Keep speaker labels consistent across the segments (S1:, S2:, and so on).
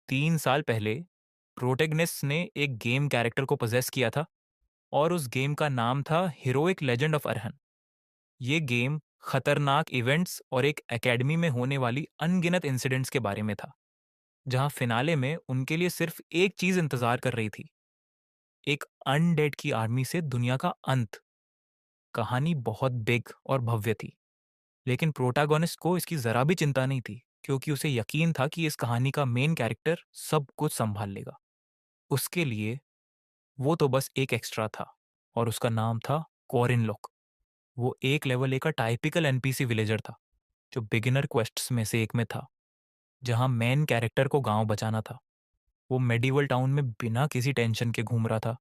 S1: 3 साल पहले प्रोटैगनिस्ट ने एक गेम कैरेक्टर को पोजेस किया था और उस गेम का नाम था हीरोइक लेजेंड ऑफ अरहन। ये गेम खतरनाक इवेंट्स और एक एकेडमी में होने वाली अनगिनत इंसिडेंट्स के बारे में था, जहां फिनाले में उनके लिए सिर्फ एक चीज इंतजार कर रही थी, एक अनडेड की आर्मी से दुनिया का अंत। कहानी बहुत बिग और भव्य थी, लेकिन प्रोटैगनिस्ट को इसकी जरा भी चिंता नहीं थी, क्योंकि उसे यकीन था कि इस कहानी का मेन कैरेक्टर सब कुछ संभाल लेगा। उसके लिए वो तो बस एक एक्स्ट्रा था, और उसका नाम था कॉरिन लॉक। वो एक लेवल ए का टाइपिकल एनपीसी विलेजर था, जो बिगिनर क्वेस्ट्स में से एक में था, जहां मेन कैरेक्टर को गांव बचाना था। वो मेडिवल टाउन में बिना किसी टेंशन के घूम रहा था,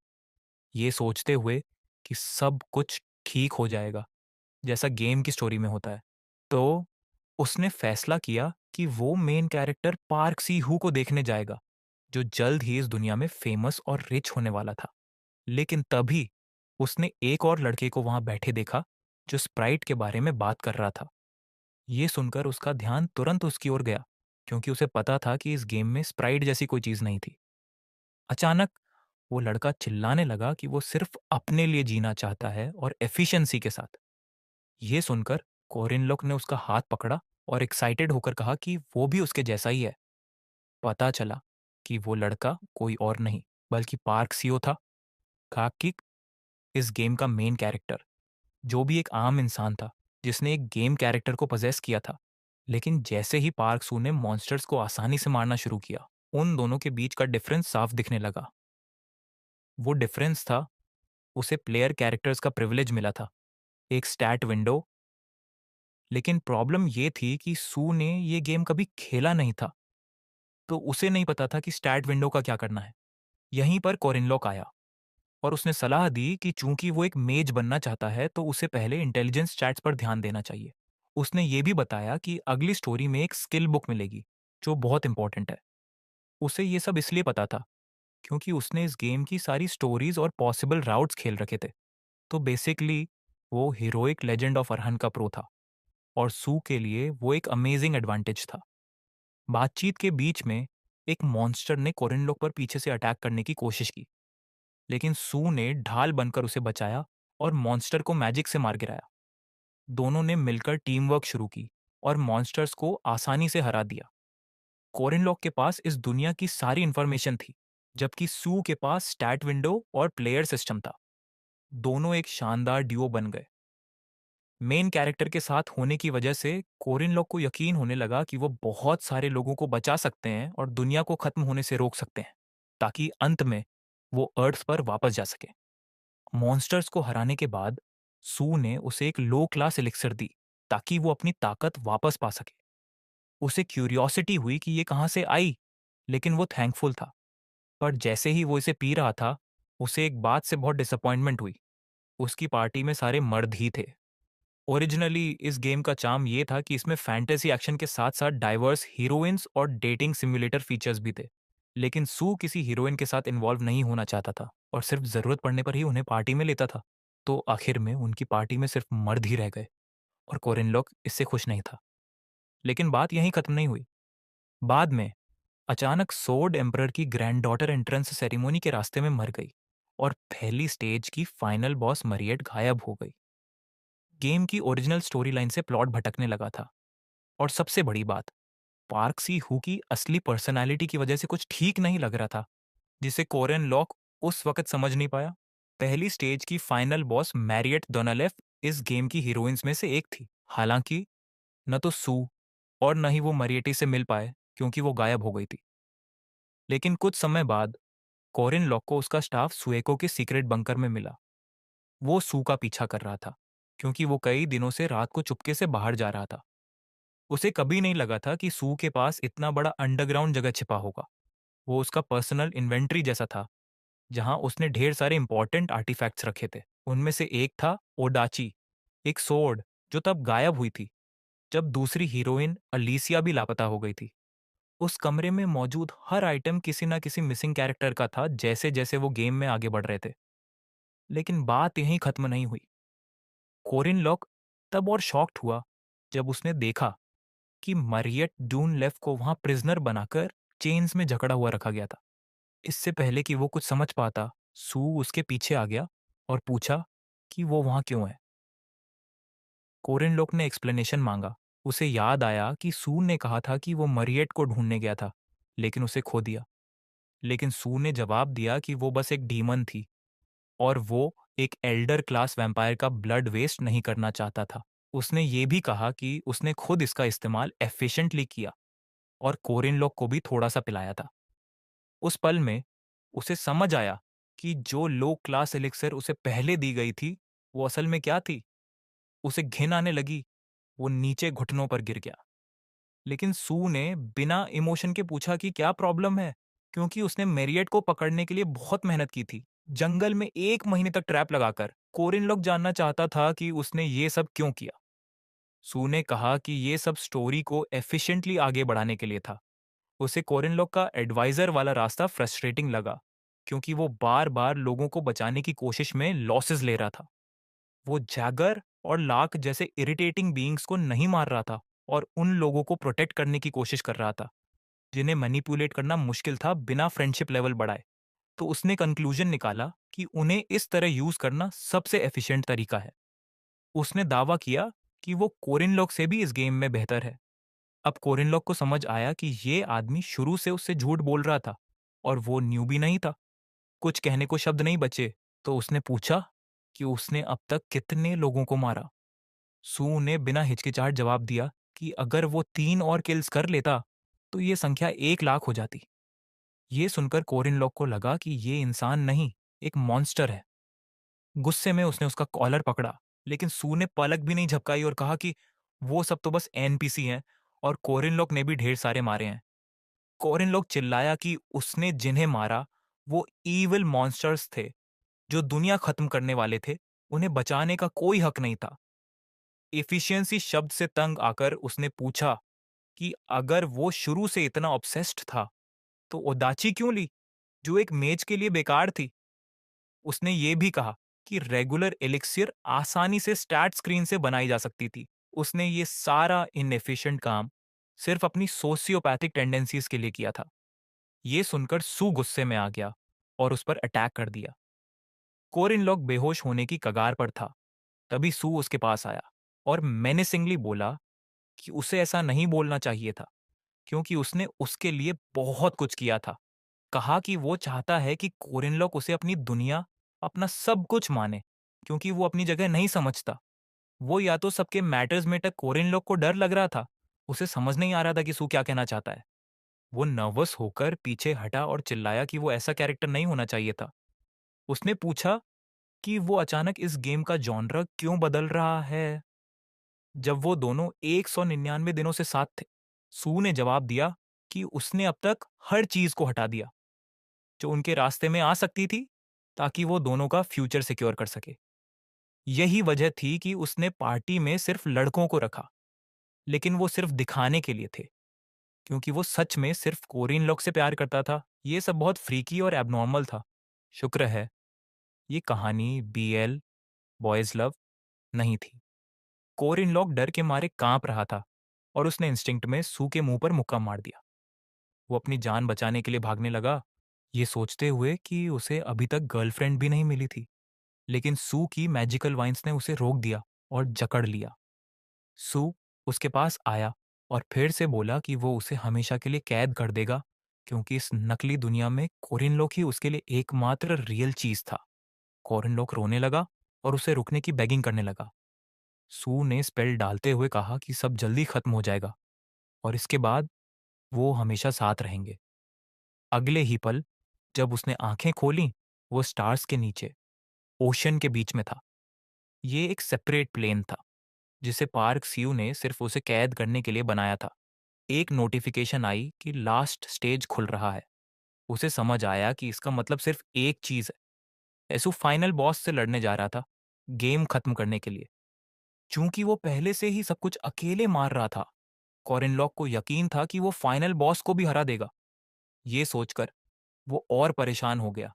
S1: ये सोचते हुए कि सब कुछ ठीक हो जाएगा, जैसा गेम की स्टोरी में होता है। तो उसने फैसला किया कि वो मेन कैरेक्टर पार्क सी हू को देखने जाएगा, जो जल्द ही इस दुनिया में फेमस और रिच होने वाला था। लेकिन तभी उसने एक और लड़के को वहां बैठे देखा, जो स्प्राइट के बारे में बात कर रहा था। ये सुनकर उसका ध्यान तुरंत उसकी ओर गया, क्योंकि उसे पता था कि इस गेम में स्प्राइट जैसी कोई चीज नहीं थी। अचानक वो लड़का चिल्लाने लगा कि वो सिर्फ अपने लिए जीना चाहता है और एफिशिएंसी के साथ। ये सुनकर कोरिनलोक ने उसका हाथ पकड़ा और एक्साइटेड होकर कहा कि वो भी उसके जैसा ही है। पता चला कि वो लड़का कोई और नहीं, बल्कि पार्क सीओ था, काकिक, इस गेम का मेन कैरेक्टर, जो भी एक आम इंसान था जिसने एक गेम कैरेक्टर को पजेस किया था। लेकिन जैसे ही पार्क सू ने मॉन्स्टर्स को आसानी से मारना शुरू किया, उन दोनों के बीच का डिफरेंस साफ दिखने लगा। वो डिफरेंस था, उसे प्लेयर कैरेक्टर्स का प्रिविलेज मिला था, एक स्टैट विंडो। लेकिन प्रॉब्लम ये थी कि सू ने ये गेम कभी खेला नहीं था, तो उसे नहीं पता था कि स्टैट विंडो का क्या करना है। यहीं पर कोरिनलॉक आया और उसने सलाह दी कि चूंकि वो एक मेज बनना चाहता है, तो उसे पहले इंटेलिजेंस चैट्स पर ध्यान देना चाहिए। उसने ये भी बताया कि अगली स्टोरी में एक स्किल बुक मिलेगी, जो बहुत इंपॉर्टेंट है। उसे ये सब इसलिए पता था क्योंकि उसने इस गेम की सारी स्टोरीज और पॉसिबल राउट्स खेल रखे थे। तो बेसिकली वो हीरोइक लेजेंड ऑफ अरहन का प्रो था, और सू के लिए वो एक अमेजिंग एडवांटेज था। बातचीत के बीच में एक मॉन्स्टर ने कोरिनलोक पर पीछे से अटैक करने की कोशिश की, लेकिन सू ने ढाल बनकर उसे बचाया और मॉन्स्टर को मैजिक से मार गिराया। दोनों ने मिलकर टीम वर्क शुरू की और मॉन्स्टर्स को आसानी से हरा दिया। कोरिनलॉक के पास इस दुनिया की सारी इंफॉर्मेशन थी, जबकि सू के पास स्टैट विंडो और प्लेयर सिस्टम था। दोनों एक शानदार ड्यूओ बन गए। मेन कैरेक्टर के साथ होने की वजह से कोरिनलॉक को यकीन होने लगा कि वो बहुत सारे लोगों को बचा सकते हैं और दुनिया को खत्म होने से रोक सकते हैं, ताकि अंत में वो अर्थ पर वापस जा सके। मॉन्स्टर्स को हराने के बाद सू ने उसे एक लो क्लास एलिक्सर दी, ताकि वो अपनी ताकत वापस पा सके। उसे क्यूरियोसिटी हुई कि ये कहाँ से आई, लेकिन वो थैंकफुल था। पर जैसे ही वो इसे पी रहा था, उसे एक बात से बहुत डिसअपॉइंटमेंट हुई। उसकी पार्टी में सारे मर्द ही थे। ओरिजिनली इस गेम का चार्म ये था कि इसमें फैंटेसी एक्शन के साथ साथ डाइवर्स हीरोइंस और डेटिंग सिमुलेटर फीचर्स भी थे। लेकिन सू किसी हीरोइन के साथ इन्वॉल्व नहीं होना चाहता था, और सिर्फ जरूरत पड़ने पर ही उन्हें पार्टी में लेता था। तो आखिर में उनकी पार्टी में सिर्फ मर्द ही रह गए, और कोरिनलॉक इससे खुश नहीं था। लेकिन बात यहीं खत्म नहीं हुई। बाद में अचानक सोर्ड एम्परर की ग्रैंडडॉटर एंट्रेंस सेरेमनी के रास्ते में मर गई, और पहली स्टेज की फाइनल बॉस मरियट गायब हो गई। गेम की ओरिजिनल स्टोरी लाइन से प्लॉट भटकने लगा था। और सबसे बड़ी बात, पार्क सी हु की असली पर्सनालिटी की वजह से कुछ ठीक नहीं लग रहा था, जिसे कोरेन लॉक उस वक्त समझ नहीं पाया। पहली स्टेज की फाइनल बॉस मैरियट डोनालेफ इस गेम की हीरोइंस में से एक थी। हालांकि न तो सू और न ही वो मरियटी से मिल पाए, क्योंकि वो गायब हो गई थी। लेकिन कुछ समय बाद कोरिन लॉक को उसका स्टाफ सुएको के सीक्रेट बंकर में मिला। वो सू का पीछा कर रहा था, क्योंकि वो कई दिनों से रात को चुपके से बाहर जा रहा था। उसे कभी नहीं लगा था कि सू के पास इतना बड़ा अंडरग्राउंड जगह छिपा होगा। वो उसका पर्सनल इन्वेंट्री जैसा था, जहां उसने ढेर सारे इंपॉर्टेंट आर्टिफैक्ट्स रखे थे। उनमें से एक था ओडाची, एक सोर्ड जो तब गायब हुई थी जब दूसरी हीरोइन अलीसिया भी लापता हो गई थी। उस कमरे में मौजूद हर आइटम किसी ना किसी मिसिंग कैरेक्टर का था, जैसे जैसे वो गेम में आगे बढ़ रहे थे। लेकिन बात यहीं खत्म नहीं हुई। कोरिन लॉक तब और शॉक्ड हुआ जब उसने देखा कि मरियट डून लेफ को वहां प्रिजनर बनाकर चेन्स में जकड़ा हुआ रखा गया था। इससे पहले कि वो कुछ समझ पाता, सू उसके पीछे आ गया और पूछा कि वो वहाँ क्यों है। कोरेनलोक ने एक्सप्लेनेशन मांगा। उसे याद आया कि सू ने कहा था कि वो मरियट को ढूंढने गया था, लेकिन उसे खो दिया। लेकिन सू ने जवाब दिया कि वो बस एक डीमन थी और वो एक एल्डर क्लास वैम्पायर का ब्लड वेस्ट नहीं करना चाहता था। उसने ये भी कहा कि उसने खुद इसका इस्तेमाल एफिशिएंटली किया और कोरिनलोक को भी थोड़ा सा पिलाया था। उस पल में उसे समझ आया कि जो लो क्लास एलिक्सर उसे पहले दी गई थी, वो असल में क्या थी। उसे घिन आने लगी। वो नीचे घुटनों पर गिर गया। लेकिन सू ने बिना इमोशन के पूछा कि क्या प्रॉब्लम है, क्योंकि उसने मेरियट को पकड़ने के लिए बहुत मेहनत की थी। जंगल में 1 महीने तक ट्रैप लगाकर कोरिनलोक जानना चाहता था कि उसने ये सब क्यों किया। सू ने कहा कि ये सब स्टोरी को एफिशिएंटली आगे बढ़ाने के लिए था। उसे कोरिनलोक का एडवाइजर वाला रास्ता फ्रस्ट्रेटिंग लगा, क्योंकि वो बार बार लोगों को बचाने की कोशिश में लॉसेस ले रहा था। वो जैगर और लार्क जैसे इरिटेटिंग बीइंग्स को नहीं मार रहा था और उन लोगों को प्रोटेक्ट करने की कोशिश कर रहा था जिन्हें मैनिपुलेट करना मुश्किल था बिना फ्रेंडशिप लेवल बढ़ाए। तो उसने कंक्लूजन निकाला कि उन्हें इस तरह यूज करना सबसे एफिशिएंट तरीका है। उसने दावा किया कि वो कोरिनलॉक से भी इस गेम में बेहतर है। अब कोरिनलॉक को समझ आया कि ये आदमी शुरू से उससे झूठ बोल रहा था और वो न्यूबी नहीं था। कुछ कहने को शब्द नहीं बचे, तो उसने पूछा कि उसने अब तक कितने लोगों को मारा। सू ने बिना हिचकिचाहट जवाब दिया कि अगर वो 3 और किल्स कर लेता तो ये संख्या 1 लाख हो जाती। ये सुनकर कोरिनलॉक को लगा कि ये इंसान नहीं, एक मॉन्स्टर है। गुस्से में उसने उसका कॉलर पकड़ा, लेकिन सू ने पलक भी नहीं झपकाई और कहा कि वो सब तो बस एनपीसी हैं और कोरिनलॉक ने भी ढेर सारे मारे हैं। कोरिनलॉक चिल्लाया कि उसने जिन्हें मारा वो ईविल मॉन्स्टर्स थे, जो दुनिया खत्म करने वाले थे। उन्हें बचाने का कोई हक नहीं था। एफिशिएंसी शब्द से तंग आकर उसने पूछा कि अगर वो शुरू से इतना ऑब्सेस्ड था, तो ओदाची क्यों ली, जो एक मेज के लिए बेकार थी। उसने ये भी कहा कि रेगुलर एलिक्सियर आसानी से स्टैट स्क्रीन से बनाई जा सकती थी। उसने ये सारा इनएफिशिएंट काम सिर्फ अपनी सोशियोपैथिक टेंडेंसीज के लिए किया था। ये सुनकर सू गुस्से में आ गया और उस पर अटैक कर दिया। कोरिनलॉक बेहोश होने की कगार पर था। तभी सू उसके पास आया और मेनेसिंगली बोला कि उसे ऐसा नहीं बोलना चाहिए था, क्योंकि उसने उसके लिए बहुत कुछ किया था। कहा कि वो चाहता है कि कोरिनलॉक उसे अपनी दुनिया, अपना सब कुछ माने, क्योंकि वो अपनी जगह नहीं समझता। वो या तो सबके मैटर्स में तक कोरिनलॉक को डर लग रहा था, उसे समझ नहीं आ रहा था कि सू क्या कहना चाहता है। वो नर्वस होकर पीछे हटा और चिल्लाया कि वो ऐसा कैरेक्टर नहीं होना चाहिए था। उसने पूछा कि वो अचानक इस गेम का जॉनर क्यों बदल रहा है, जब वो दोनों 199 दिनों से साथ थे। सू ने जवाब दिया कि उसने अब तक हर चीज को हटा दिया जो उनके रास्ते में आ सकती थी, ताकि वो दोनों का फ्यूचर सिक्योर कर सके। यही वजह थी कि उसने पार्टी में सिर्फ लड़कों को रखा, लेकिन वो सिर्फ दिखाने के लिए थे, क्योंकि वो सच में सिर्फ कोरिन लॉक से प्यार करता था। ये सब बहुत फ्रीकी और एबनॉर्मल था। शुक्र है ये कहानी बीएल बॉयज लव नहीं थी। कोरिन लॉक डर के मारे कांप रहा था और उसने इंस्टिंक्ट में सू के मुंह पर मुक्का मार दिया। वो अपनी जान बचाने के लिए भागने लगा, ये सोचते हुए कि उसे अभी तक गर्लफ्रेंड भी नहीं मिली थी। लेकिन सू की मैजिकल वाइन्स ने उसे रोक दिया और जकड़ लिया। सू उसके पास आया और फिर से बोला कि वो उसे हमेशा के लिए कैद कर देगा, क्योंकि इस नकली दुनिया में कोरिनलोक ही उसके लिए एकमात्र रियल चीज था। कोरिनलोक रोने लगा और उसे रुकने की बेगिंग करने लगा। सू ने स्पेल डालते हुए कहा कि सब जल्दी खत्म हो जाएगा और इसके बाद वो हमेशा साथ रहेंगे। अगले ही पल जब उसने आंखें खोलीं, वो स्टार्स के नीचे ओशन के बीच में था। ये एक सेपरेट प्लेन था जिसे पार्क सीयू ने सिर्फ उसे कैद करने के लिए बनाया था। एक नोटिफिकेशन आई कि लास्ट स्टेज खुल रहा है। उसे समझ आया कि इसका मतलब सिर्फ एक चीज है। एसु फाइनल बॉस से लड़ने जा रहा था, गेम खत्म करने के लिए। चूंकि वो पहले से ही सब कुछ अकेले मार रहा था, कॉरिनलॉक को यकीन था कि वो फाइनल बॉस को भी हरा देगा। ये सोचकर वो और परेशान हो गया,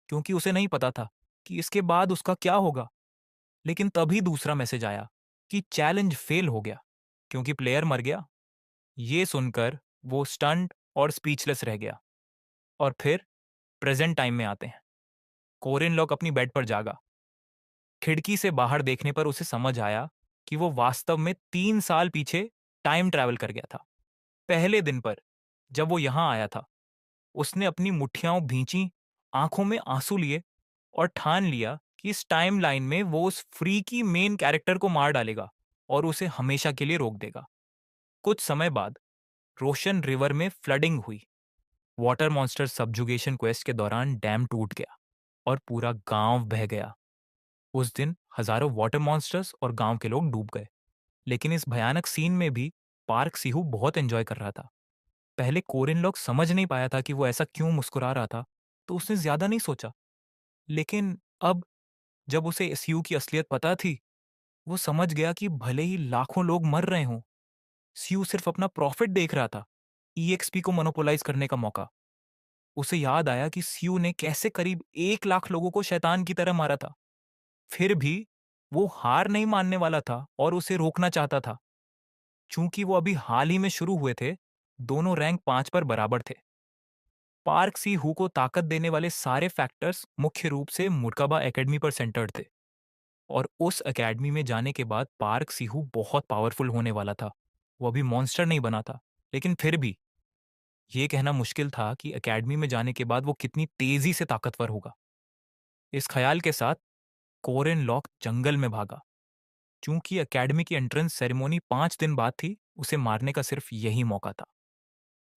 S1: क्योंकि उसे नहीं पता था कि इसके बाद उसका क्या होगा। लेकिन तभी दूसरा मैसेज आया कि चैलेंज फेल हो गया, क्योंकि प्लेयर मर गया। ये सुनकर वो स्टंट और स्पीचलेस रह गया। और फिर प्रेजेंट टाइम में आते हैं। कोरिन लॉक अपनी बेड पर जागा। खिड़की से बाहर देखने पर उसे समझ आया कि वो वास्तव में 3 साल पीछे टाइम ट्रैवल कर गया था। पहले दिन पर जब वो यहां आया था, उसने अपनी मुट्ठियां भींची, आंखों में आंसू लिए और ठान लिया कि इस टाइम लाइन में वो उस फ्री की मेन कैरेक्टर को मार डालेगा और उसे हमेशा के लिए रोक देगा। कुछ समय बाद रोशन रिवर में फ्लडिंग हुई। वाटर मॉन्स्टर सब्जुगेशन क्वेस्ट के दौरान डैम टूट गया और पूरा गांव बह गया। उस दिन हजारों वाटर मॉन्स्टर्स और गांव के लोग डूब गए। लेकिन इस भयानक सीन में भी पार्क सीहू बहुत एंजॉय कर रहा था। पहले कोरिन लोग समझ नहीं पाया था कि वो ऐसा क्यों मुस्कुरा रहा था, तो उसने ज्यादा नहीं सोचा। लेकिन अब जब उसे सीयू की असलियत पता थी, वो समझ गया कि भले ही लाखों लोग मर रहे हों, सीयू सिर्फ अपना प्रॉफिट देख रहा था, ईएक्सपी को मोनोपोलाइज करने का मौका। उसे याद आया कि सीयू ने कैसे करीब 1 लाख लोगों को शैतान की तरह मारा था। फिर भी वो हार नहीं मानने वाला था और उसे रोकना चाहता था। चूंकि वो अभी हाल ही में शुरू हुए थे, दोनों रैंक 5 पर बराबर थे। पार्क सी हु को ताकत देने वाले सारे फैक्टर्स मुख्य रूप से मुर्काबा एकेडमी पर सेंटर्ड थे। और उस एकेडमी में जाने के बाद पार्क सीहू बहुत पावरफुल होने वाला था। वो अभी मॉन्स्टर नहीं बना था, लेकिन फिर भी ये कहना मुश्किल था कि एकेडमी में जाने के बाद वो कितनी तेजी से ताकतवर होगा। इस ख्याल के साथ कोरेन लॉक जंगल में भागा। चूंकि एकेडमी की एंट्रेंस सेरेमोनी 5 दिन बाद थी, उसे मारने का सिर्फ यही मौका था।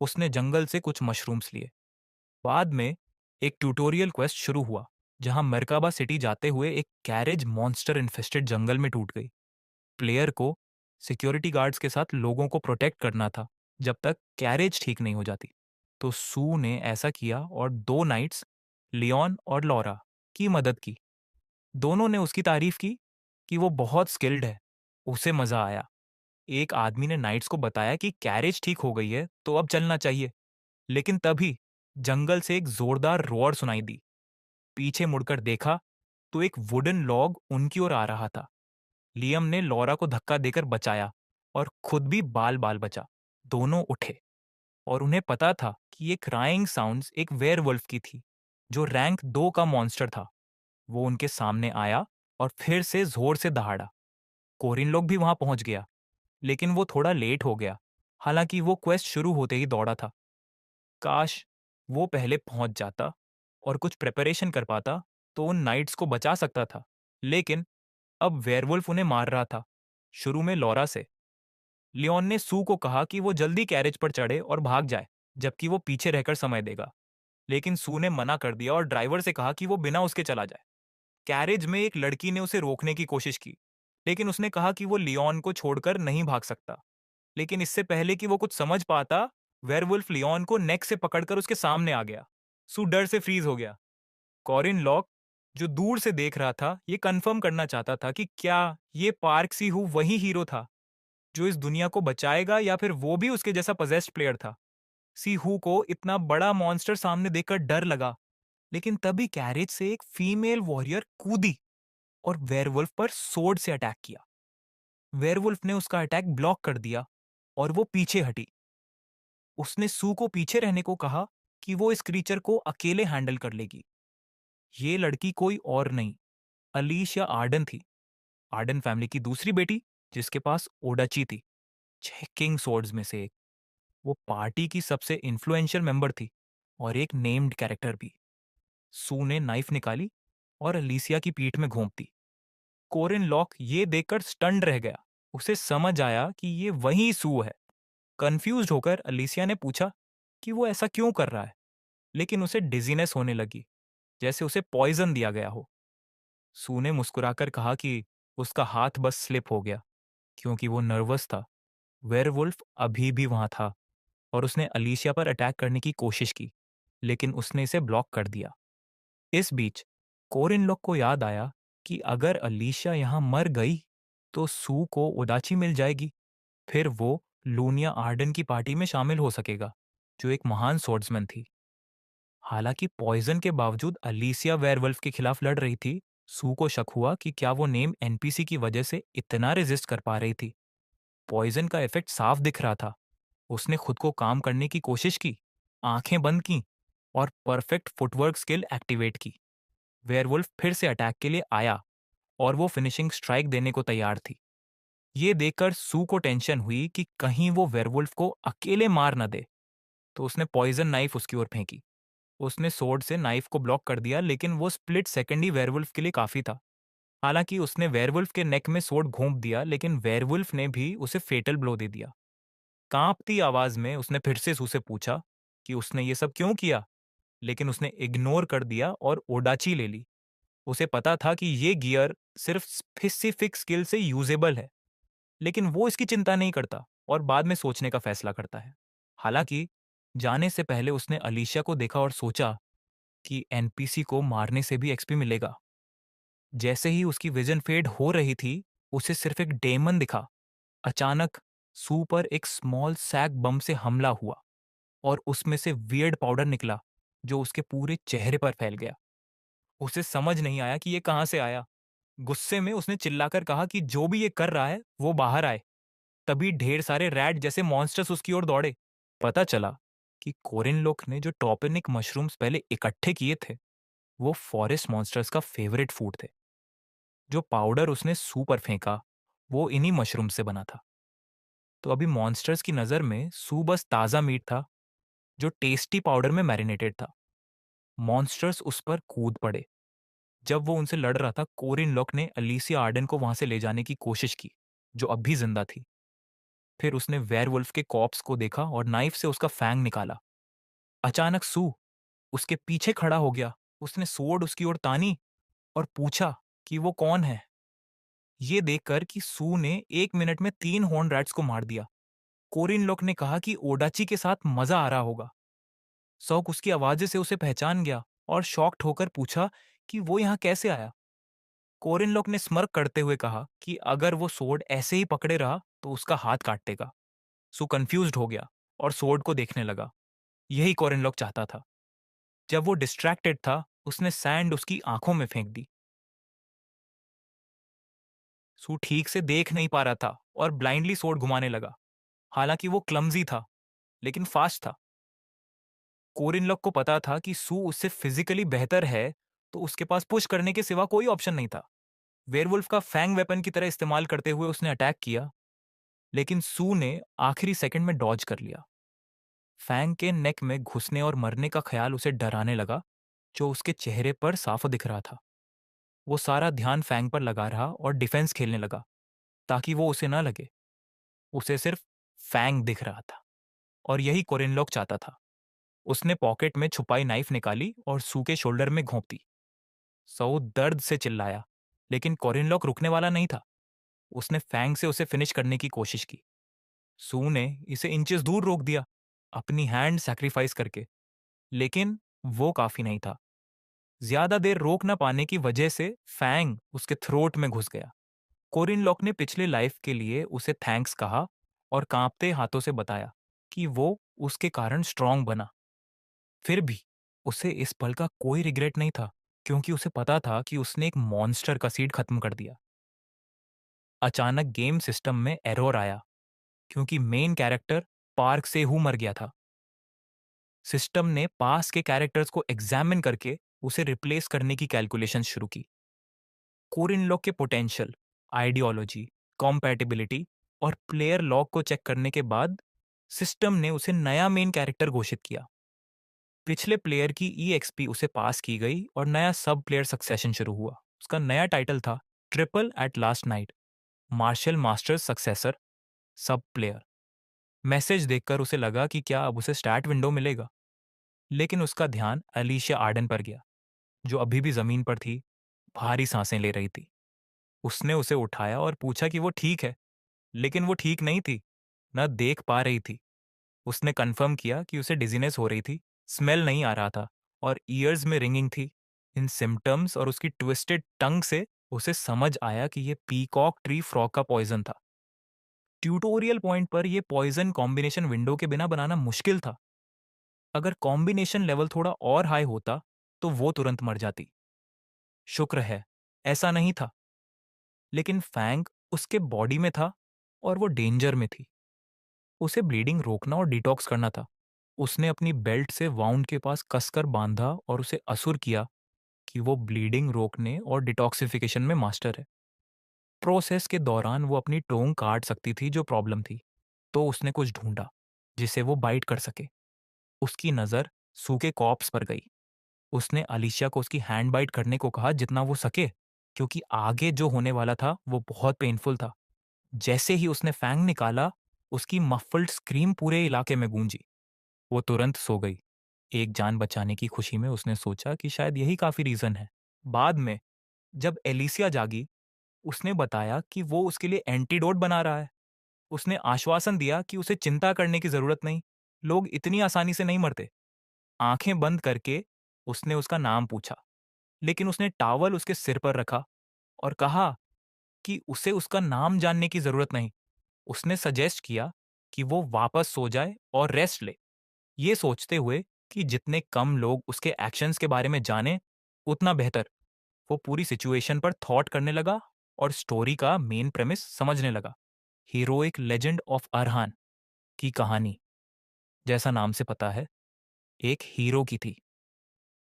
S1: उसने जंगल से कुछ मशरूम्स लिए। बाद में एक ट्यूटोरियल क्वेस्ट शुरू हुआ, जहां मरकाबा सिटी जाते हुए एक कैरेज मॉन्स्टर इन्फेस्टेड जंगल में टूट गई। प्लेयर को सिक्योरिटी गार्ड्स के साथ लोगों को प्रोटेक्ट करना था जब तक कैरेज ठीक नहीं हो जाती। तो सू ने ऐसा किया और 2 नाइट्स, लियोन और लॉरा, की मदद की। दोनों ने उसकी तारीफ की कि वो बहुत स्किल्ड है। उसे मजा आया। एक आदमी ने नाइट्स को बताया कि कैरेज ठीक हो गई है, तो अब चलना चाहिए। लेकिन तभी जंगल से एक जोरदार रोर सुनाई दी। पीछे मुड़कर देखा तो एक वुडन लॉग उनकी ओर आ रहा था। लियम ने लॉरा को धक्का देकर बचाया और खुद भी बाल बाल बचा। दोनों उठे और उन्हें पता था कि ये क्राइंग साउंड्स एक वेयरवुल्फ की थी, जो रैंक 2 का मॉन्स्टर था। वो उनके सामने आया और फिर से जोर से दहाड़ा। कोरिन लोग भी वहां पहुंच गया, लेकिन वो थोड़ा लेट हो गया। हालांकि वो क्वेस्ट शुरू होते ही दौड़ा था। काश वो पहले पहुंच जाता और कुछ प्रिपरेशन कर पाता, तो उन नाइट्स को बचा सकता था। लेकिन अब वेयरवुल्फ उन्हें मार रहा था, शुरू में लॉरा से। लियोन ने सू को कहा कि वो जल्दी कैरेज पर चढ़े और भाग जाए, जबकि वो पीछे रहकर समय देगा। लेकिन सू ने मना कर दिया और ड्राइवर से कहा कि वो बिना उसके चला जाए। कैरेज में एक लड़की ने उसे रोकने की कोशिश की, लेकिन उसने कहा कि वो लियोन को छोड़कर नहीं भाग सकता। लेकिन इससे पहले कि वो कुछ समझ पाता, वेयरवुल्फ लियोन को नेक से पकड़कर उसके सामने आ गया। सू डर से फ्रीज हो गया। कॉरिन लॉक, जो दूर से देख रहा था, ये कंफर्म करना चाहता था कि क्या ये पार्क सी हु वही हीरो था जो इस दुनिया को बचाएगा, या फिर वो भी उसके जैसा पजेस्ड प्लेयर था। सी हु को इतना बड़ा मॉन्स्टर सामने देखकर डर लगा, लेकिन तभी कैरेज से एक फीमेल वॉरियर कूदी और वेयरवुल्फ पर सोर्ड से अटैक किया। वेयरवुल्फ ने उसका अटैक ब्लॉक कर दिया और वो पीछे हटी। उसने सू को पीछे रहने को कहा कि वो इस क्रीचर को अकेले हैंडल कर लेगी। ये लड़की कोई और नहीं, अलीशिया आर्डन थी। आर्डन फैमिली की दूसरी बेटी, जिसके पास ओडाची थी, 6 किंग सोर्ड्स में से एक। वो पार्टी की सबसे इन्फ्लुएंशियल मेंबर थी और एक नेम्ड कैरेक्टर भी। सू ने नाइफ निकाली और अलीसिया की पीठ में घोंप दी। कोरिन लॉक ये देखकर स्टन्ड रह गया। उसे समझ आया कि ये वही सू है। कंफ्यूज्ड होकर अलीसिया ने पूछा कि वो ऐसा क्यों कर रहा है, लेकिन उसे डिजीनेस होने लगी, जैसे उसे पॉइजन दिया गया हो। सू ने मुस्कुराकर कहा कि उसका हाथ बस स्लिप हो गया, क्योंकि वो नर्वस था। वेयरवुल्फ अभी भी वहां था और उसने अलीशिया पर अटैक करने की कोशिश की, लेकिन उसने इसे ब्लॉक कर दिया। इस बीच कोरिन लोग को याद आया कि अगर अलीशिया यहां मर गई, तो सू को उदाची मिल जाएगी। फिर वो लूनिया आर्डन की पार्टी में शामिल हो सकेगा, जो एक महान स्वॉर्ड्समैन थी। हालांकि पॉइजन के बावजूद अलीसिया वेयरवुल्फ के खिलाफ लड़ रही थी, सू को शक हुआ कि क्या वो नेम एनपीसी की वजह से इतना रेजिस्ट कर पा रही थी। पॉइजन का इफेक्ट साफ दिख रहा था। उसने खुद को काम करने की कोशिश की, आंखें बंद की और परफेक्ट फुटवर्क स्किल एक्टिवेट की। वेयरवुल्फ फिर से अटैक के लिए आया और वो फिनिशिंग स्ट्राइक देने को तैयार थी। ये देखकर सू को टेंशन हुई कि कहीं वो वेयरवुल्फ को अकेले मार न दे, तो उसने पॉइजन नाइफ उसकी ओर फेंकी। उसने सोर्ड से नाइफ को ब्लॉक कर दिया, लेकिन वो स्प्लिट सेकंड ही वेयरवुल्फ के लिए काफी था। हालांकि उसने वेयरवुल्फ के नेक में सोर्ड घोंप दिया, लेकिन वेयरवुल्फ ने भी उसे फेटल ब्लो दे दिया। कांपती आवाज में उसने फिर से सू से पूछा कि उसने ये सब क्यों किया, लेकिन उसने इग्नोर कर दिया और ओडाची ले ली। उसे पता था कि ये गियर सिर्फ स्पेसिफिक स्किल से यूजेबल है, लेकिन वो इसकी चिंता नहीं करता और बाद में सोचने का फैसला करता है। हालांकि जाने से पहले उसने अलीशिया को देखा और सोचा कि एनपीसी को मारने से भी एक्सपी मिलेगा। जैसे ही उसकी विजन फेड हो रही थी, उसे सिर्फ एक डेमन दिखा। अचानक सू पर एक स्मॉल सैक बम से हमला हुआ और उसमें से वियर्ड पाउडर निकला जो उसके पूरे चेहरे पर फैल गया। उसे समझ नहीं आया कि ये कहां से आया। गुस्से में उसने चिल्लाकर कहा कि जो भी ये कर रहा है वो बाहर आए। तभी ढेर सारे रैट जैसे मॉन्स्टर्स उसकी ओर दौड़े। पता चला कि कोरिनलोक ने जो टॉपेनिक मशरूम्स पहले इकट्ठे किए थे, वो फॉरेस्ट मॉन्स्टर्स का फेवरेट फूड थे। जो पाउडर उसने सू पर फेंका, वो इन्हीं मशरूम से बना था। तो अभी मॉन्स्टर्स की नज़र में सू बस ताज़ा मीट था जो टेस्टी पाउडर में मैरिनेटेड था। मॉन्स्टर्स उस पर कूद पड़े। जब वो उनसे लड़ रहा था, कोरिनलोक ने अलीसिया आर्डन को वहां से ले जाने की कोशिश की, जो अब भी जिंदा थी। फिर उसने वेयरवुल्फ के कॉप्स को देखा और नाइफ से उसका फैंग निकाला। अचानक सू उसके पीछे खड़ा हो गया। उसने सोर्ड उसकी ओर तानी और पूछा कि वो कौन है। ये देखकर कि सू ने 1 मिनट में 3 हॉर्न रैट्स को मार दिया, कोरिनलोक ने कहा कि ओडाची के साथ मजा आ रहा होगा। सौक उसकी आवाज़ से उसे पहचान गया और शॉक्ड होकर पूछा कि वो यहाँ कैसे आया। कोरिनलोक ने स्मर्क करते हुए कहा कि अगर वो सोर्ड ऐसे ही पकड़े रहा तो उसका हाथ काट देगा। सू कंफ्यूज्ड हो गया और सोर्ड को देखने लगा। यही कोरिनलोक चाहता था। जब वो डिस्ट्रैक्टेड था, उसने सैंड उसकी आंखों में फेंक दी। सू ठीक से देख नहीं पा रहा था और ब्लाइंडली सोर्ड घुमाने लगा। हालांकि वो क्लमजी था, लेकिन फास्ट था। कोरिनलोक को पता था कि सू उससे फिजिकली बेहतर है, तो उसके पास पुश करने के सिवा कोई ऑप्शन नहीं था। वेयरवुल्फ का फैंग वेपन की तरह इस्तेमाल करते हुए उसने अटैक किया, लेकिन सू ने आखिरी सेकंड में डॉज कर लिया। फैंग के नेक में घुसने और मरने का ख्याल उसे डराने लगा, जो उसके चेहरे पर साफ दिख रहा था। वो सारा ध्यान फैंग पर लगा रहा और डिफेंस खेलने लगा, ताकि वो उसे ना लगे। उसे सिर्फ फैंग दिख रहा था और यही कोरिनलोक चाहता था। उसने पॉकेट में छुपाई नाइफ निकाली और सू के शोल्डर में घोंप दी। सऊ दर्द से चिल्लाया, लेकिन कोरिनलोक रुकने वाला नहीं था। उसने फैंग से उसे फिनिश करने की कोशिश की। सू ने इसे इंचेस दूर रोक दिया, अपनी हैंड सैक्रिफाइस करके, लेकिन वो काफी नहीं था। ज्यादा देर रोक न पाने की वजह से फैंग उसके थ्रोट में घुस गया। कोरिनलॉक ने पिछले लाइफ के लिए उसे थैंक्स कहा और कांपते हाथों से बताया कि वो उसके कारण स्ट्रांग बना। फिर भी उसे इस पल का कोई रिग्रेट नहीं था, क्योंकि उसे पता था कि उसने एक मॉन्स्टर का सीड खत्म कर दिया। अचानक गेम सिस्टम में एरर आया, क्योंकि मेन कैरेक्टर पार्क से हु मर गया था। सिस्टम ने पास के कैरेक्टर्स को एग्जामिन करके उसे रिप्लेस करने की कैलकुलेशन शुरू की। कोरिनलॉक के पोटेंशियल, आइडियोलॉजी, कॉम्पैटिबिलिटी और प्लेयर लॉग को चेक करने के बाद सिस्टम ने उसे नया मेन कैरेक्टर घोषित किया। पिछले प्लेयर की ईएक्सपी उसे पास की गई और नया सब प्लेयर सक्सेशन शुरू हुआ। उसका नया टाइटल था triple eight last knight, martial master's successor, सब प्लेयर। मैसेज देखकर उसे लगा कि क्या अब उसे स्टार्ट विंडो मिलेगा, लेकिन उसका ध्यान अलीशिया आर्डन पर गया, जो अभी भी जमीन पर थी, भारी सांसें ले रही थी। उसने उसे उठाया और पूछा कि वो ठीक है, लेकिन वो ठीक नहीं थी, न देख पा रही थी। उसने कंफर्म किया कि उसे डिजीनेस हो रही थी, स्मेल नहीं आ रहा था और ईयर्स में रिंगिंग थी। इन सिम्टम्स और उसकी ट्विस्टेड टंग से उसे समझ आया कि ये पीकॉक ट्री फ्रॉग का पॉइजन था। ट्यूटोरियल पॉइंट पर यह पॉइजन कॉम्बिनेशन विंडो के बिना बनाना मुश्किल था। अगर कॉम्बिनेशन लेवल थोड़ा और हाई होता तो वो तुरंत मर जाती। शुक्र है ऐसा नहीं था, लेकिन फैंग उसके बॉडी में था और वो डेंजर में थी। उसे ब्लीडिंग रोकना और डिटॉक्स करना था, उसने अपनी बेल्ट से वाउंड के पास कसकर बांधा और उसे असुर किया कि वो ब्लीडिंग रोकने और डिटॉक्सिफिकेशन में मास्टर है। प्रोसेस के दौरान वो अपनी टोंग काट सकती थी जो प्रॉब्लम थी, तो उसने कुछ ढूंढा जिसे वो बाइट कर सके। उसकी नज़र सूखे कॉप्स पर गई। उसने अलीशिया को उसकी हैंड बाइट करने को कहा जितना वो सके, क्योंकि आगे जो होने वाला था वो बहुत पेनफुल था। जैसे ही उसने फैंग निकाला, उसकी मफल्ड स्क्रीम पूरे इलाके में गूंजी। वो तुरंत सो गई। एक जान बचाने की खुशी में उसने सोचा कि शायद यही काफी रीजन है। बाद में जब एलिसिया जागी, उसने बताया कि वो उसके लिए एंटीडोट बना रहा है। उसने आश्वासन दिया कि उसे चिंता करने की जरूरत नहीं, लोग इतनी आसानी से नहीं मरते। आंखें बंद करके उसने उसका नाम पूछा, लेकिन उसने टावल उसके सिर पर रखा और कहा कि उसे उसका नाम जानने की जरूरत नहीं। उसने सजेस्ट किया कि वो वापस सो जाए और रेस्ट ले, ये सोचते हुए कि जितने कम लोग उसके एक्शंस के बारे में जाने, उतना बेहतर। वो पूरी सिचुएशन पर थॉट करने लगा और स्टोरी का मेन प्रेमिस समझने लगा। हीरोइक लेजेंड ऑफ अरहान की कहानी, जैसा नाम से पता है, एक हीरो की थी।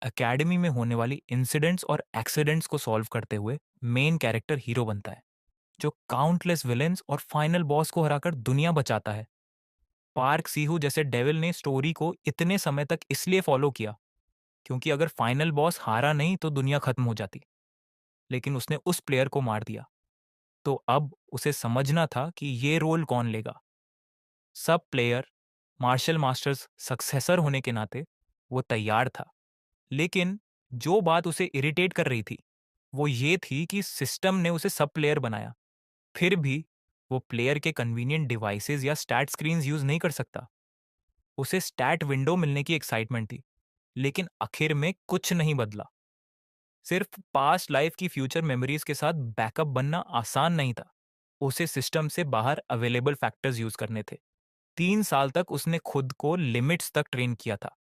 S1: एकेडमी में होने वाली इंसिडेंट्स और एक्सीडेंट्स को सॉल्व करते हुए मेन कैरेक्टर हीरो बनता है, जो काउंटलेस विलेंस और फाइनल बॉस को हराकर दुनिया बचाता है। पार्क सीहू जैसे डेविल ने स्टोरी को इतने समय तक इसलिए फॉलो किया क्योंकि अगर फाइनल बॉस हारा नहीं तो दुनिया खत्म हो जाती। लेकिन उसने उस प्लेयर को मार दिया, तो अब उसे समझना था कि ये रोल कौन लेगा। सब प्लेयर मार्शल मास्टर्स सक्सेसर होने के नाते वो तैयार था। लेकिन जो बात उसे इरिटेट कर रही थी वो ये थी कि सिस्टम ने उसे सब प्लेयर बनाया, फिर भी वो प्लेयर के कन्वीनियंट डिवाइसेस या स्टैट स्क्रीन्स यूज नहीं कर सकता। उसे स्टैट विंडो मिलने की एक्साइटमेंट थी, लेकिन आखिर में कुछ नहीं बदला। सिर्फ पास्ट लाइफ की फ्यूचर मेमोरीज के साथ बैकअप बनना आसान नहीं था। उसे सिस्टम से बाहर अवेलेबल फैक्टर्स यूज करने थे। 3 साल तक उसने खुद को लिमिट्स तक ट्रेन किया था,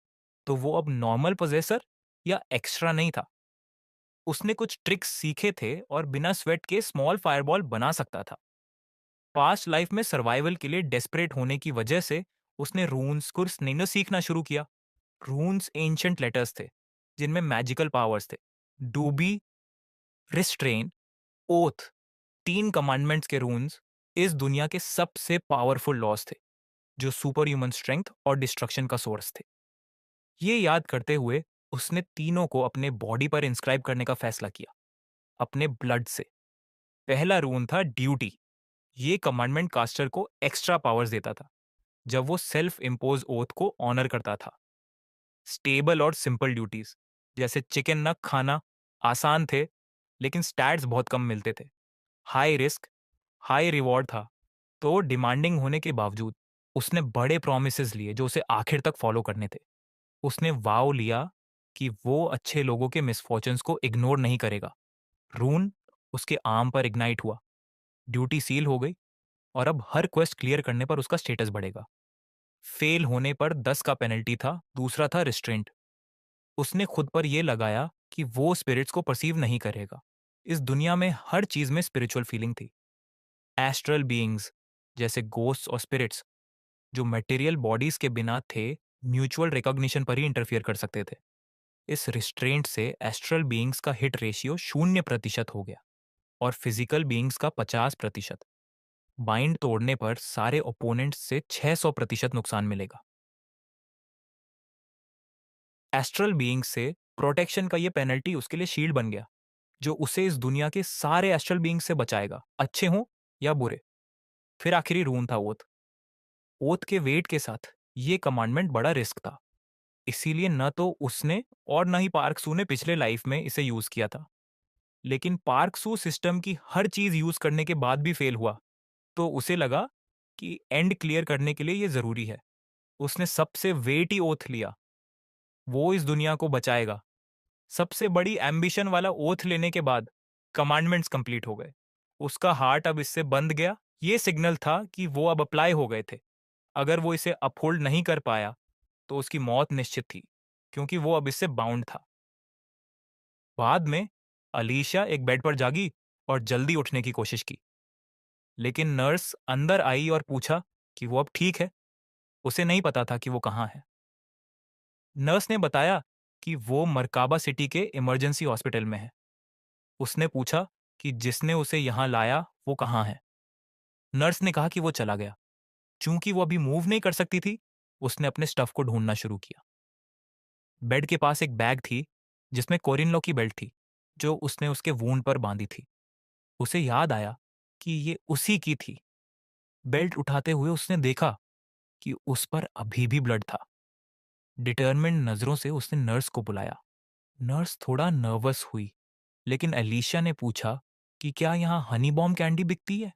S1: तो वो अब नॉर्मल पोजेसर या एक्स्ट्रा नहीं था। उसने कुछ ट्रिक्स सीखे थे और बिना स्वेट के स्मॉल फायरबॉल बना सकता था। पास्ट लाइफ में सर्वाइवल के लिए डेस्परेट होने की वजह से उसने रून्स कुर्स नहीं सीखना शुरू किया। रून्स एंशंट लेटर्स थे जिनमें मैजिकल पावर्स थे। डूबी, रिस्ट्रेन, ओथ, 3 कमांडमेंट्स के रून्स इस दुनिया के सबसे पावरफुल लॉस थे, जो सुपर ह्यूमन स्ट्रेंथ और डिस्ट्रक्शन का सोर्स थे। ये याद करते हुए उसने तीनों को अपने बॉडी पर इंस्क्राइब करने का फैसला किया, अपने ब्लड से। पहला रून था ड्यूटी। ये कमांडमेंट कास्टर को एक्स्ट्रा पावर्स देता था जब वो सेल्फ इम्पोज ओथ को ऑनर करता था। स्टेबल और सिंपल ड्यूटीज जैसे चिकन नक खाना आसान थे, लेकिन स्टैट्स बहुत कम मिलते थे। हाई रिस्क, हाई रिवॉर्ड था, तो डिमांडिंग होने के बावजूद उसने बड़े प्रोमिसेस लिए जो उसे आखिर तक फॉलो करने थे। उसने वाव लिया कि वो अच्छे लोगों के मिसफॉर्चन्स को इग्नोर नहीं करेगा। रून उसके आर्म पर इग्नाइट हुआ, ड्यूटी सील हो गई और अब हर क्वेस्ट क्लियर करने पर उसका स्टेटस बढ़ेगा। फेल होने पर 10 का पेनल्टी था, दूसरा था रिस्ट्रेंट। उसने खुद पर यह लगाया कि वो स्पिरिट्स को परसीव नहीं करेगा। इस दुनिया में हर चीज में स्पिरिचुअल फीलिंग थी। एस्ट्रल बीइंग्स जैसे गोस्ट्स और स्पिरिट्स जो मटेरियल बॉडीज के बिना थे, म्यूचुअल रिकॉग्निशन पर ही इंटरफियर कर सकते थे। इस रिस्ट्रेंट से एस्ट्रल बीइंग्स का हिट रेशियो 0% हो गया और फिजिकल बीइंग्स का 50%। बाइंड तोड़ने पर सारे ओपोनेंट्स से 600% नुकसान मिलेगा। एस्ट्रल बीइंग से प्रोटेक्शन का ये पेनल्टी उसके लिए शील्ड बन गया, जो उसे इस दुनिया के सारे एस्ट्रल बीइंग से बचाएगा, अच्छे हों या बुरे। फिर आखिरी रून था ओथ। ओथ के वेट के साथ ये कमांडमेंट बड़ा रिस्क था, इसीलिए न तो उसने और न ही पार्क सू ने पिछले लाइफ में इसे यूज किया था। लेकिन पार्क सू सिस्टम की हर चीज यूज करने के बाद भी फेल हुआ, तो उसे लगा कि एंड क्लियर करने के लिए ये जरूरी है। उसने सबसे वेटी ओथ लिया, वो इस दुनिया को बचाएगा। सबसे बड़ी एम्बिशन वाला ओथ लेने के बाद कमांडमेंट्स कंप्लीट हो गए। उसका हार्ट अब इससे बंद गया। ये सिग्नल था कि वो अब अप्लाई हो गए थे। अगर वो इसे अपहोल्ड नहीं कर पाया तो उसकी मौत निश्चित थी, क्योंकि वो अब इससे बाउंड था। बाद में अलीशा एक बेड पर जागी और जल्दी उठने की कोशिश की, लेकिन नर्स अंदर आई और पूछा कि वो अब ठीक है। उसे नहीं पता था कि वो कहाँ है। नर्स ने बताया कि वो मरकाबा सिटी के इमरजेंसी हॉस्पिटल में है। उसने पूछा कि जिसने उसे यहाँ लाया वो कहाँ है। नर्स ने कहा कि वो चला गया। चूंकि वो अभी मूव नहीं कर सकती थी, उसने अपने स्टफ को ढूंढना शुरू किया। बेड के पास एक बैग थी जिसमें कोरिन की बेल्ट थी, जो उसने उसके वूंड पर बांधी थी। उसे याद आया कि ये उसी की थी। बेल्ट उठाते हुए उसने देखा कि उस पर अभी भी ब्लड था। डिटर्मिन्ड नजरों से उसने नर्स को बुलाया। नर्स थोड़ा नर्वस हुई, लेकिन एलिशा ने पूछा कि क्या यहाँ हनी बॉम्ब कैंडी बिकती है।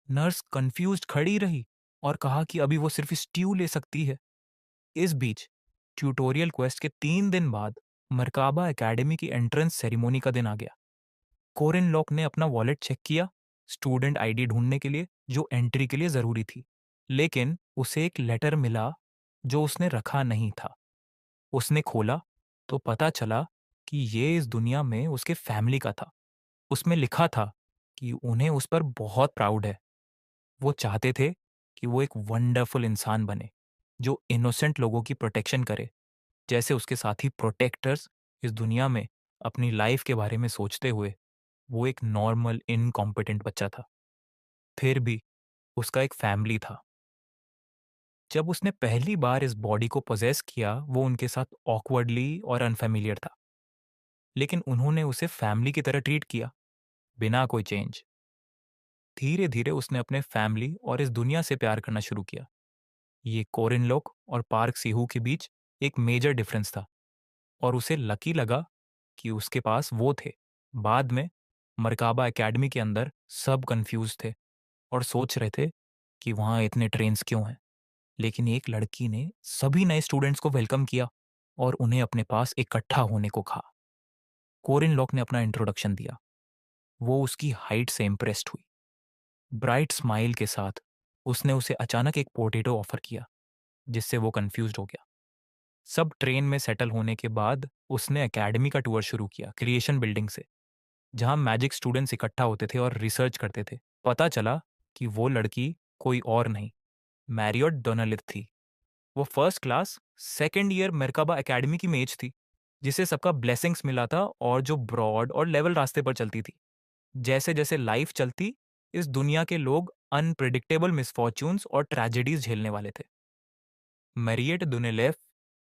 S1: नर्स कंफ्यूज्ड खड़ी रही और कहा कि अभी वो सिर्फ स्ट्यू ले सकती है। इस बीच ट्यूटोरियल क्वेस्ट के 3 दिन बाद मरकाबा एकेडमी की एंट्रेंस सेरेमनी का दिन आ गया। कोरिन लॉक ने अपना वॉलेट चेक किया स्टूडेंट आईडी ढूंढने के लिए, जो एंट्री के लिए जरूरी थी। लेकिन उसे एक लेटर मिला जो उसने रखा नहीं था। उसने खोला तो पता चला कि ये इस दुनिया में उसके फैमिली का था। उसमें लिखा था कि उन्हें उस पर बहुत प्राउड है। वो चाहते थे कि वो एक वंडरफुल इंसान बने जो इनोसेंट लोगों की प्रोटेक्शन करे, जैसे उसके साथी प्रोटेक्टर्स इस दुनिया में अपनी लाइफ के बारे में सोचते हुए। वो एक नॉर्मल इनकॉम्पिटेंट बच्चा था, फिर भी उसका एक फैमिली था। जब उसने पहली बार इस बॉडी को पोजेस किया, वो उनके साथ ऑकवर्डली और अनफेमिलियर था, लेकिन उन्होंने उसे फैमिली की तरह ट्रीट किया, बिना कोई चेंज। धीरे धीरे उसने अपने फैमिली और इस दुनिया से प्यार करना शुरू किया। ये कोरिन लोक और पार्क सीहू के बीच एक मेजर डिफरेंस था, और उसे लकी लगा कि उसके पास वो थे। बाद में मरकाबा एकेडमी के अंदर सब कंफ्यूज थे और सोच रहे थे कि वहाँ इतने ट्रेन्स क्यों हैं। लेकिन एक लड़की ने सभी नए स्टूडेंट्स को वेलकम किया और उन्हें अपने पास इकट्ठा होने को कहा। कोरिन लॉक ने अपना इंट्रोडक्शन दिया। वो उसकी हाइट से इम्प्रेस्ड हुई। ब्राइट स्माइल के साथ उसने उसे अचानक एक पोटैटो ऑफर किया, जिससे वो कंफ्यूज्ड हो गया। सब ट्रेन में सेटल होने के बाद उसने एकेडमी का टूर शुरू किया, क्रिएशन बिल्डिंग से, जहां मैजिक स्टूडेंट्स इकट्ठा होते थे और रिसर्च करते थे। पता चला कि वो लड़की कोई और नहीं, मैरियट डोनालिथ थी। वो फर्स्ट क्लास सेकेंड ईयर मरकाबा एकेडमी की मेज थी, जिसे सबका ब्लेसिंग्स मिला था और जो ब्रॉड और लेवल रास्ते पर चलती थी। जैसे जैसे लाइफ चलती, इस दुनिया के लोग अनप्रिडिक्टेबल मिसफॉर्च्यून्स और ट्रेजेडीज झेलने वाले थे। मैरियट दुनेलेफ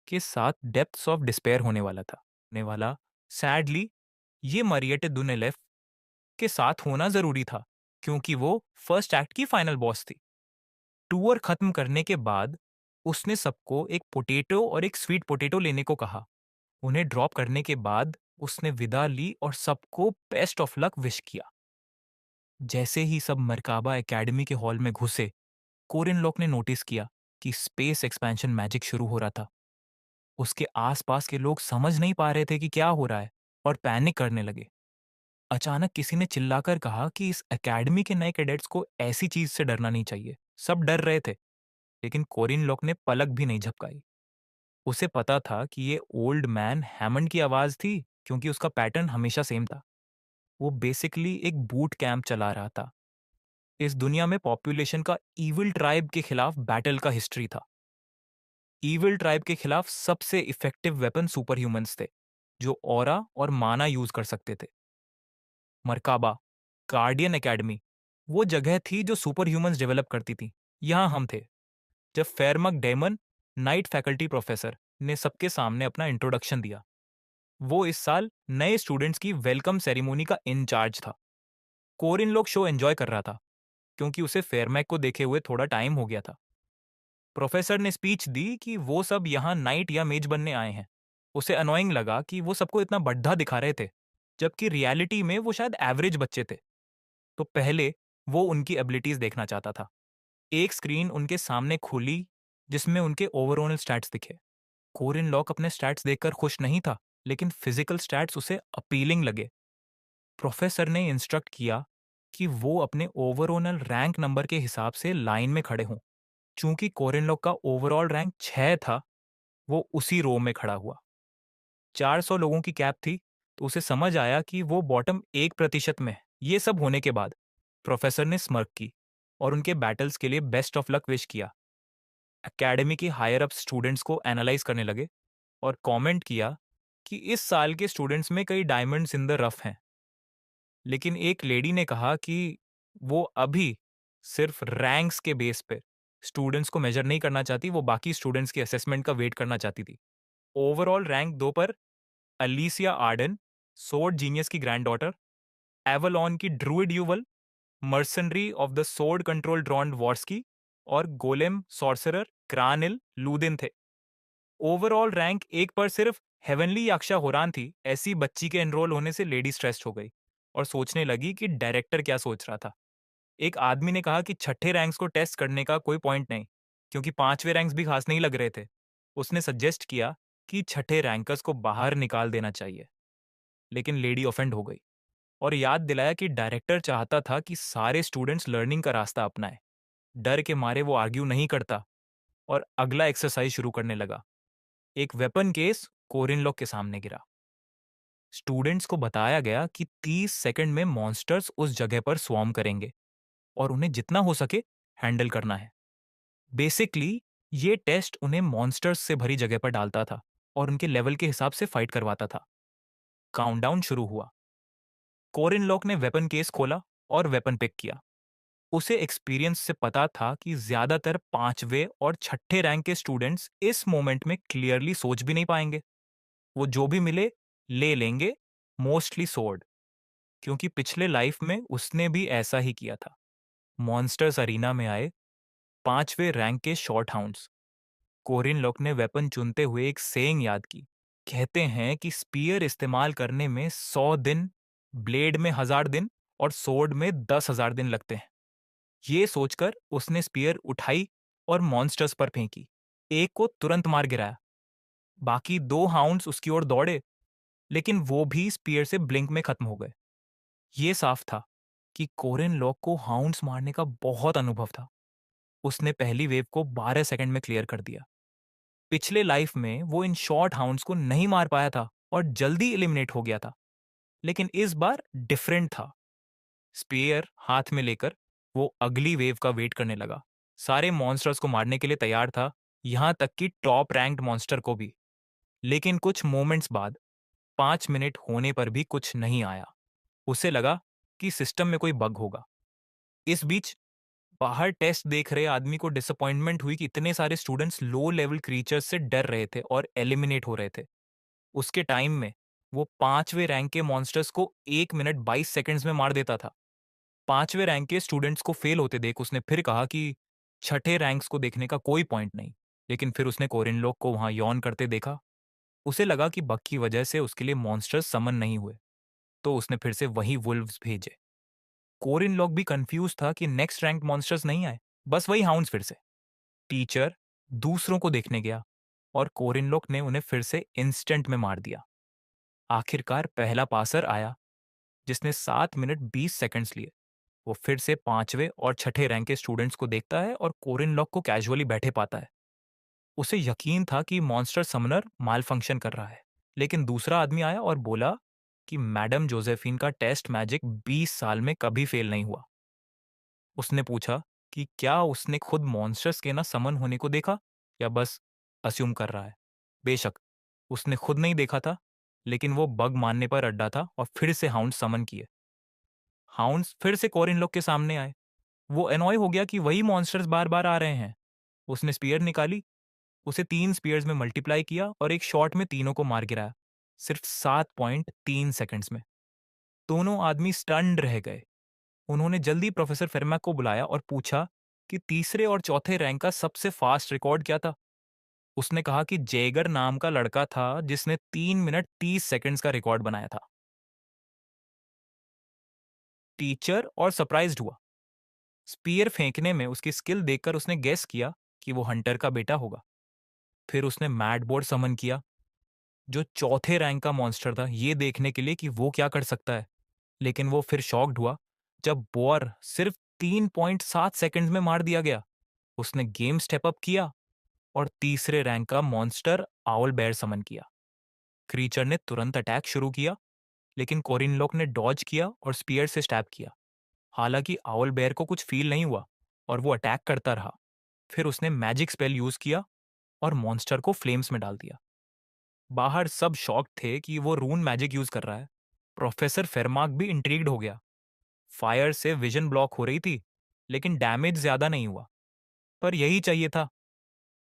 S1: के साथ डेप्थ्स ऑफ डिस्पेयर होने वाला था। होने वाला सैडली, ये मैरियट दुनेलेफ के साथ होना जरूरी था, क्योंकि वो फर्स्ट एक्ट की फाइनल बॉस थी। टूर खत्म करने के बाद उसने सबको एक पोटैटो और एक स्वीट पोटैटो लेने को कहा। उन्हें ड्रॉप करने के बाद उसने विदा ली और सबको बेस्ट ऑफ लक विश किया। जैसे ही सब मरकाबा एकेडमी के हॉल में घुसे, कोरिन लॉक ने नोटिस किया कि स्पेस एक्सपेंशन मैजिक शुरू हो रहा था। उसके आसपास के लोग समझ नहीं पा रहे थे कि क्या हो रहा है और पैनिक करने लगे। अचानक किसी ने चिल्लाकर कहा कि इस एकेडमी के नए कैडेट्स को ऐसी चीज से डरना नहीं चाहिए। सब डर रहे थे, लेकिन कोरिन लॉक ने पलक भी नहीं झपकाई। उसे पता था कि ये ओल्ड मैन हैमंड की आवाज थी, क्योंकि उसका पैटर्न हमेशा सेम था। वो बेसिकली एक बूट कैंप चला रहा था। इस दुनिया में पॉपुलेशन का ईविल ट्राइब के खिलाफ बैटल का हिस्ट्री था। ईविल ट्राइब के खिलाफ सबसे इफेक्टिव वेपन सुपर ह्यूमंस थे, जो ऑरा और माना यूज कर सकते थे। मरकाबा गार्डियन एकेडमी वो जगह थी जो सुपर ह्यूमंस डेवलप करती थी। यहाँ हम थे। जब फेरमक डेमन, नाइट फैकल्टी प्रोफेसर, ने सबके सामने अपना इंट्रोडक्शन दिया। वो इस साल नए स्टूडेंट्स की वेलकम सेरेमनी का इंचार्ज था। कोरिन लोग शो एंजॉय कर रहा था, क्योंकि उसे फेरमैक को देखे हुए थोड़ा टाइम हो गया था। प्रोफेसर ने स्पीच दी कि वो सब यहाँ नाइट या मेज बनने आए हैं। उसे अनोइंग लगा कि वो सबको इतना बढ़ा दिखा रहे थे, जबकि रियलिटी में वो शायद एवरेज बच्चे थे। तो पहले वो उनकी एबिलिटीज देखना चाहता था। एक स्क्रीन उनके सामने खुली, जिसमें उनके ओवरऑल स्टैट्स दिखे। कोरिन लॉक अपने स्टैट्स देखकर खुश नहीं था, लेकिन फिजिकल स्टैट्स उसे अपीलिंग लगे। प्रोफेसर ने इंस्ट्रक्ट किया कि वो अपने ओवरऑल रैंक नंबर के हिसाब से लाइन में खड़े हों। चूंकि कोरिन लॉक का ओवरऑल रैंक 6 था, वो उसी रो में खड़ा हुआ। 400 लोगों की कैप थी, तो उसे समझ आया कि वो बॉटम 1% में है। ये सब होने के बाद प्रोफेसर ने स्मर्क की और उनके बैटल्स के लिए बेस्ट ऑफ लक विश किया। एकेडमी के हायर अप स्टूडेंट्स को एनालाइज करने लगे। और कमेंट किया कि इस साल के स्टूडेंट्स में कई डायमंड्स इन द रफ हैं। लेकिन एक लेडी ने कहा कि वो अभी सिर्फ रैंक्स के बेस पे स्टूडेंट्स को मेजर नहीं करना चाहती, वो बाकी स्टूडेंट्स की असेसमेंट का वेट करना चाहती थी। ओवरऑल रैंक 2 पर अलीसिया आर्डन, सोर्ड जीनियस की ग्रैंडडॉटर, एवलॉन की druid Yuval, mercenary of the sword control ड्रॉन्ड वॉर्स्की और गोलेम सॉर्सरर क्रानिल लूदिन थे। ओवरऑल रैंक 1 पर सिर्फ हेवनली याक्षा होरान थी। ऐसी बच्ची के एनरोल होने से लेडी स्ट्रेस्ड हो गई और सोचने लगी कि डायरेक्टर क्या सोच रहा था। एक आदमी ने कहा कि छठे रैंक्स को टेस्ट करने का कोई पॉइंट नहीं, क्योंकि पांचवे रैंक्स भी खास नहीं लग रहे थे। उसने सजेस्ट किया कि छठे रैंकर्स को बाहर निकाल देना चाहिए, लेकिन लेडी ऑफेंड हो गई और याद दिलाया कि डायरेक्टर चाहता था कि सारे स्टूडेंट्स लर्निंग का रास्ता अपनाएं। डर के मारे वो आर्ग्यू नहीं करता और अगला एक्सरसाइज शुरू करने लगा। एक वेपन केस कोरिनलॉक के सामने गिरा। स्टूडेंट्स को बताया गया कि 30 सेकंड में मॉन्स्टर्स उस जगह पर स्वॉर्म करेंगे और उन्हें जितना हो सके हैंडल करना है। बेसिकली ये टेस्ट उन्हें मॉन्स्टर्स से भरी जगह पर डालता था और उनके लेवल के हिसाब से फाइट करवाता था। काउंटडाउन शुरू हुआ। कोरिनलॉक ने वेपन केस खोला और वेपन पिक किया। उसे एक्सपीरियंस से पता था कि ज्यादातर पांचवे और छठे रैंक के स्टूडेंट्स इस मोमेंट में क्लियरली सोच भी नहीं पाएंगे। वो जो भी मिले ले लेंगे, मोस्टली सोर्ड, क्योंकि पिछले लाइफ में उसने भी ऐसा ही किया था। मॉन्स्टर्स अरीना में आए, पांचवे रैंक के शॉर्ट हाउंड्स। कोरिनलॉक ने वेपन चुनते हुए एक सेइंग याद की। कहते हैं कि स्पीयर इस्तेमाल करने में 100 दिन, ब्लेड में 1000 दिन और सोर्ड में 10,000 दिन लगते हैं। ये सोचकर उसने स्पीयर उठाई और मॉन्स्टर्स पर फेंकी। एक को तुरंत मार गिराया। बाकी 2 हाउंड्स उसकी ओर दौड़े, लेकिन वो भी स्पीयर से ब्लिंक में खत्म हो गए। ये साफ था कि कोरिनलॉक को हाउंड्स मारने का बहुत अनुभव था। उसने पहली वेव को 12 सेकंड में क्लियर कर दिया। पिछले लाइफ में वो इन शॉर्ट हाउंड्स को नहीं मार पाया था और जल्दी एलिमिनेट हो गया था, लेकिन इस बार डिफरेंट था। स्पीयर हाथ में लेकर वो अगली वेव का वेट करने लगा। सारे मॉन्स्टर्स को मारने के लिए तैयार था, यहां तक कि टॉप रैंक्ड मॉन्स्टर को भी। लेकिन कुछ मोमेंट्स बाद 5 मिनट होने पर भी कुछ नहीं आया। उसे लगा कि सिस्टम में कोई बग होगा। इस बीच बाहर टेस्ट देख रहे आदमी को डिसअपॉइंटमेंट हुई कि इतने सारे स्टूडेंट्स लो लेवल क्रीचर्स से डर रहे थे और एलिमिनेट हो रहे थे। उसके टाइम में वो पांचवे रैंक के मॉन्स्टर्स को 1 मिनट 22 सेकंड्स में मार देता था। पांचवे रैंक के स्टूडेंट्स को फेल होते देख उसने फिर कहा कि छठे रैंक्स को देखने का कोई पॉइंट नहीं। लेकिन फिर उसने कोरिनलॉक को वहां यॉन करते देखा। उसे लगा कि बग की वजह से उसके लिए मॉन्स्टर्स समन नहीं हुए, तो उसने फिर से वही वुल्व्स भेजे। कोरिनलॉक भी कंफ्यूज था कि नेक्स्ट रैंक मॉन्स्टर्स नहीं आए, बस वही हाउंड्स फिर से। टीचर दूसरों को देखने गया और कोरिनलॉक ने उन्हें फिर से इंस्टेंट में मार दिया। आखिरकार पहला पासर आया, जिसने 7 मिनट 20 सेकंड्स लिए। वो फिर से पांचवे और छठे रैंक के स्टूडेंट्स को देखता है और कोरिनलॉक को कैजुअली बैठे पाता है। उसे यकीन था कि मॉन्स्टर समनर माल फंक्शन कर रहा है, लेकिन दूसरा आदमी आया और बोला कि मैडम जोसेफिन का टेस्ट मैजिक 20 साल में कभी फेल नहीं हुआ। उसने पूछा कि क्या उसने खुद मॉन्स्टर्स के ना समन होने को देखा या बस अस्यूम कर रहा है। बेशक उसने खुद नहीं देखा था, लेकिन वो बग मानने पर अड्डा था और फिर से हाउंड समन किए। हाउंड्स फिर से कोरिनलॉक के सामने आए। वो एनॉय हो गया कि वही मॉन्स्टर्स बार बार आ रहे हैं। उसने स्पीयर निकाली, उसे 3 स्पीयर्स में मल्टीप्लाई किया और एक शॉट में तीनों को मार गिराया, सिर्फ 7.3 सेकंड्स में। दोनों आदमी स्टन्ड रह गए। उन्होंने जल्दी प्रोफेसर फेरमैक को बुलाया और पूछा कि तीसरे और चौथे रैंक का सबसे फास्ट रिकॉर्ड क्या था। उसने कहा कि जेगर नाम का लड़का था जिसने 3 मिनट 30 सेकंड्स का रिकॉर्ड बनाया था। टीचर और सरप्राइज्ड हुआ। स्पीयर फेंकने में उसकी स्किल देखकर उसने गेस किया कि वो हंटर का बेटा होगा। फिर उसने मैड बोर्ड समन किया, जो चौथे रैंक का मॉन्स्टर था, ये देखने के लिए कि वो क्या कर सकता है। लेकिन वो फिर शॉक्ड हुआ जब बोर सिर्फ 3.7 सेकंड्स में मार दिया गया। उसने गेम स्टेप अप किया और तीसरे रैंक का मॉन्स्टर आउल बेयर समन किया। क्रीचर ने तुरंत अटैक शुरू किया, लेकिन कोरिनलॉक ने डॉज किया और स्पीयर से स्टैब किया। हालांकि आउल बेयर को कुछ फील नहीं हुआ और वो अटैक करता रहा। फिर उसने मैजिक स्पेल यूज किया और मॉन्स्टर को फ्लेम्स में डाल दिया। बाहर सब शॉक थे कि वो रून मैजिक यूज कर रहा है। प्रोफेसर फेरमार्क भी इंट्रीग्ड हो गया। फायर से विजन ब्लॉक हो रही थी, लेकिन डैमेज ज्यादा नहीं हुआ। पर यही चाहिए था।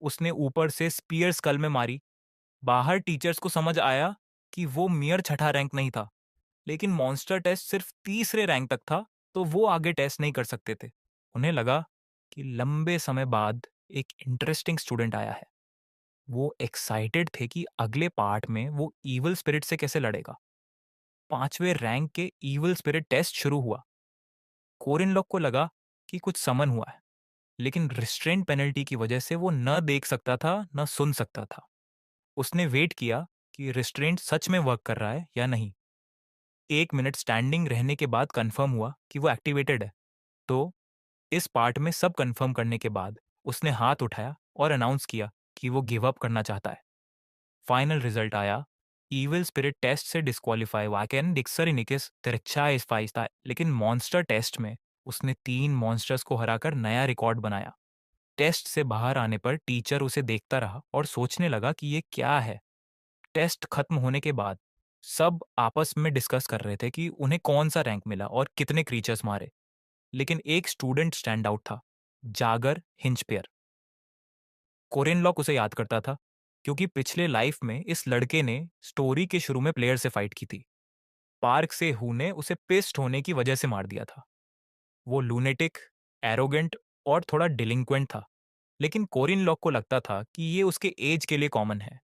S1: उसने ऊपर से स्पीयर स्कल में मारी। बाहर टीचर्स को समझ आया कि वो मियर छठा रैंक नहीं था, लेकिन मॉन्स्टर टेस्ट सिर्फ तीसरे रैंक तक था, तो वो आगे टेस्ट नहीं कर सकते थे। उन्हें लगा कि लंबे समय बाद एक इंटरेस्टिंग स्टूडेंट आया है। वो एक्साइटेड थे कि अगले पार्ट में वो ईवल स्पिरिट से कैसे लड़ेगा। पांचवें रैंक के ईवल स्पिरिट टेस्ट शुरू हुआ। कोरिन लॉक को लगा कि कुछ समन हुआ है, लेकिन रिस्ट्रेंट पेनल्टी की वजह से वो न देख सकता था न सुन सकता था। उसने वेट किया कि रिस्ट्रेंट सच में वर्क कर रहा है या नहीं। 1 मिनट स्टैंडिंग रहने के बाद कंफर्म हुआ कि वो एक्टिवेटेड है। तो इस पार्ट में सब कंफर्म करने के बाद उसने हाथ उठाया और अनाउंस किया कि वो गिव अप करना चाहता है। फाइनल रिजल्ट आया। ईविल स्पिरिट टेस्ट से डिस्क्वालीफाई वाकेन डिक्सरिनिकस तेरचाइज फाइस्ता, लेकिन मॉन्स्टर टेस्ट में उसने 3 मॉन्स्टर्स को हराकर नया रिकॉर्ड बनाया। टेस्ट से बाहर आने पर टीचर उसे देखता रहा और सोचने लगा कि ये क्या है। टेस्ट खत्म होने के बाद सब आपस में डिस्कस कर रहे थे कि उन्हें कौन सा रैंक मिला और कितने क्रीचर्स मारे। लेकिन एक स्टूडेंट स्टैंड आउट था, जागर हिंचपेयर। कोरेनलॉक उसे याद करता था, क्योंकि पिछले लाइफ में इस लड़के ने स्टोरी के शुरू में प्लेयर से फाइट की थी। पार्क से हु ने उसे पिस्ट होने की वजह से मार दिया था। वो लूनेटिक, एरोगेंट और थोड़ा डिलिंक्वेंट था, लेकिन कोरिन लॉक को लगता था कि ये उसके एज के लिए कॉमन है।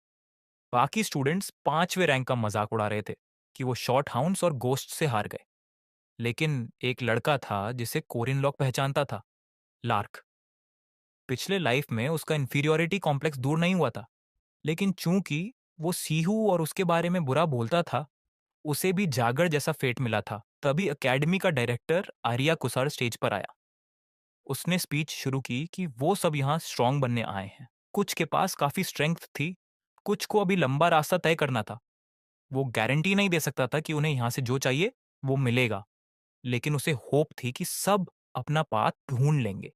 S1: बाकी स्टूडेंट्स 5वें रैंक का मजाक उड़ा रहे थे कि वो शॉर्ट हाउंड्स और गोस्ट से हार गए। लेकिन एक लड़का था जिसे कोरिन लॉक पहचानता था, लार्क। पिछले लाइफ में उसका इंफीरियोरिटी कॉम्प्लेक्स दूर नहीं हुआ था, लेकिन चूंकि वो सीहू और उसके बारे में बुरा बोलता था, उसे भी जागर जैसा फेट मिला था। तभी एकेडमी का डायरेक्टर आर्या कुसार स्टेज पर आया। उसने स्पीच शुरू की कि वो सब यहाँ स्ट्रांग बनने आए हैं। कुछ के पास काफी स्ट्रेंथ थी, कुछ को अभी लंबा रास्ता तय करना था। वो गारंटी नहीं दे सकता था कि उन्हें यहाँ से जो चाहिए वो मिलेगा, लेकिन उसे होप थी कि सब अपना पाथ ढूंढ लेंगे।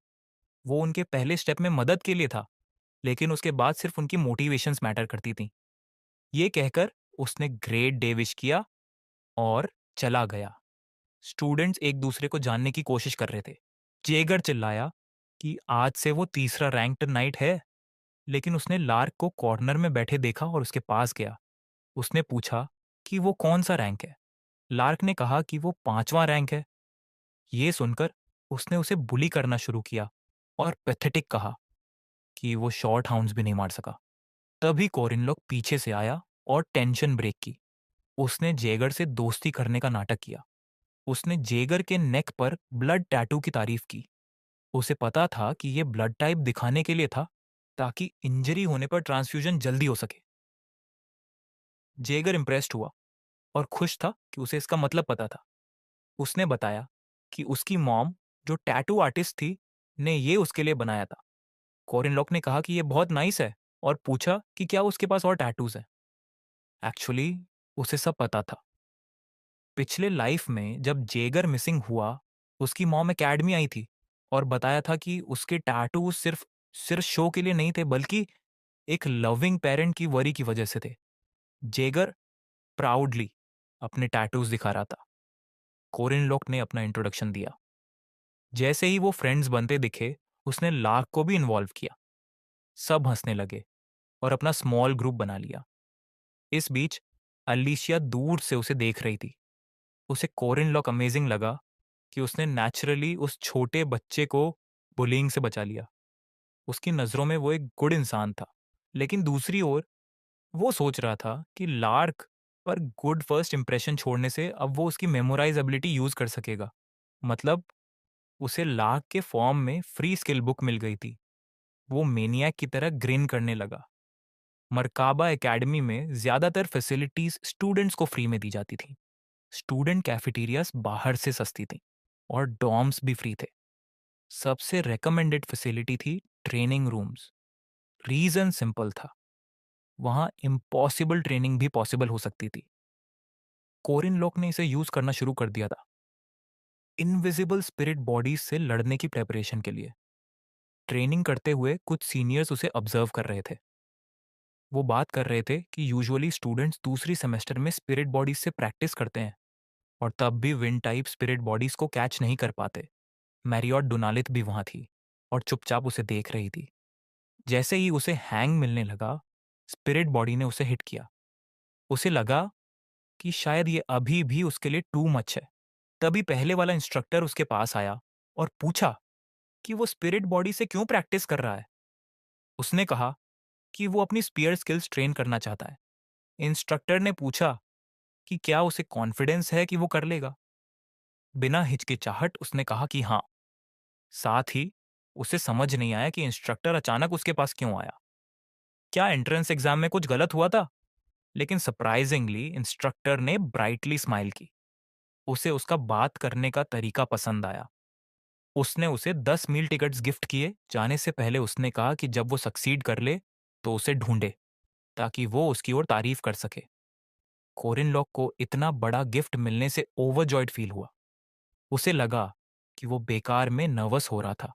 S1: वो उनके पहले स्टेप में मदद के लिए था, लेकिन उसके बाद सिर्फ उनकी मोटिवेशंस मैटर करती थी। ये कहकर उसने ग्रेट डे विश किया और चला गया। स्टूडेंट्स एक दूसरे को जानने की कोशिश कर रहे थे। जेगर चिल्लाया कि आज से वो तीसरा रैंक्ड नाइट है, लेकिन उसने लार्क को कॉर्नर में बैठे देखा और उसके पास गया। उसने पूछा कि वो कौन सा रैंक है। लार्क ने कहा कि वो 5वां रैंक है। ये सुनकर उसने उसे बुली करना शुरू किया और पैथेटिक कहा कि वो शॉर्ट हाउंड्स भी नहीं मार सका। तभी कोरिनलॉक पीछे से आया और टेंशन ब्रेक की। उसने जेगर से दोस्ती करने का नाटक किया। उसने जेगर के नेक पर ब्लड टैटू की तारीफ की। उसे पता था कि यह ब्लड टाइप दिखाने के लिए था, ताकि इंजरी होने पर ट्रांसफ्यूजन जल्दी हो सके। जेगर इम्प्रेस्ड हुआ और खुश था कि उसे इसका मतलब पता था। उसने बताया कि उसकी मॉम, जो टैटू आर्टिस्ट थी, ने ये उसके लिए बनाया था। कॉरिनलॉक ने कहा कि ये बहुत नाइस है और पूछा कि क्या उसके पास और टैटूज हैं। एक्चुअली उसे सब पता था। पिछले लाइफ में जब जेगर मिसिंग हुआ, उसकी मॉम एकेडमी आई थी और बताया था कि उसके टैटू सिर्फ सिर्फ शो के लिए नहीं थे, बल्कि एक लविंग पेरेंट की वरी की वजह से थे। जेगर प्राउडली अपने टैटूज दिखा रहा था। कोरिनलॉक ने अपना इंट्रोडक्शन दिया। जैसे ही वो फ्रेंड्स बनते दिखे, उसने लार्क को भी इन्वॉल्व किया। सब हंसने लगे और अपना स्मॉल ग्रुप बना लिया। इस बीच अलीशिया दूर से उसे देख रही थी। उसे कोरिनलॉक अमेजिंग लगा कि उसने नेचुरली उस छोटे बच्चे को बुलिंग से बचा लिया। उसकी नज़रों में वो एक गुड इंसान था। लेकिन दूसरी ओर वो सोच रहा था कि लार्क पर गुड फर्स्ट इंप्रेशन छोड़ने से अब वो उसकी मेमोराइज एबिलिटी यूज कर सकेगा। मतलब उसे लार्क के फॉर्म में फ्री स्किल बुक मिल गई थी। वो मेनियक की तरह ग्रिन करने लगा। मरकाबा एकेडमी में ज्यादातर फैसिलिटीज स्टूडेंट्स को फ्री में दी जाती थी। स्टूडेंट कैफेटेरियाज बाहर से सस्ती थी और डॉर्म्स भी फ्री थे। सबसे रेकमेंडेड फैसिलिटी थी ट्रेनिंग रूम्स। रीजन सिंपल था, वहां इम्पॉसिबल ट्रेनिंग भी पॉसिबल हो सकती थी। कोरिन लोक ने इसे यूज करना शुरू कर दिया था, इनविजिबल स्पिरिट बॉडीज से लड़ने की प्रेपरेशन के लिए। ट्रेनिंग करते हुए कुछ सीनियर्स उसे ऑब्जर्व कर रहे थे। वो बात कर रहे थे कि यूजुअली स्टूडेंट्स दूसरी सेमेस्टर में स्पिरिट बॉडीज से प्रैक्टिस करते हैं और तब भी विंड टाइप स्पिरिट बॉडीज को कैच नहीं कर पाते। मैरियट डोनालिथ भी वहां थी और चुपचाप उसे देख रही थी। जैसे ही उसे हैंग मिलने लगा, स्पिरिट बॉडी ने उसे हिट किया। उसे लगा कि शायद ये अभी भी उसके लिए टू मच है। तभी पहले वाला इंस्ट्रक्टर उसके पास आया और पूछा कि वो स्पिरिट बॉडी से क्यों प्रैक्टिस कर रहा है। उसने कहा कि वो अपनी स्पीयर स्किल्स ट्रेन करना चाहता है। इंस्ट्रक्टर ने पूछा कि क्या उसे कॉन्फिडेंस है कि वो कर लेगा। बिना हिचकिचाहट उसने कहा कि हाँ। साथ ही उसे समझ नहीं आया कि इंस्ट्रक्टर अचानक उसके पास क्यों आया। क्या एंट्रेंस एग्जाम में कुछ गलत हुआ था? लेकिन सरप्राइजिंगली इंस्ट्रक्टर ने ब्राइटली स्माइल की। उसे उसका बात करने का तरीका पसंद आया। उसने उसे 10 मील टिकट्स गिफ्ट किए। जाने से पहले उसने कहा कि जब वो सक्सीड कर ले तो उसे ढूंढे, ताकि वो उसकी ओर तारीफ कर सके। कोरिन लॉक को इतना बड़ा गिफ्ट मिलने से ओवरजॉयड फील हुआ। उसे लगा कि वो बेकार में नर्वस हो रहा था।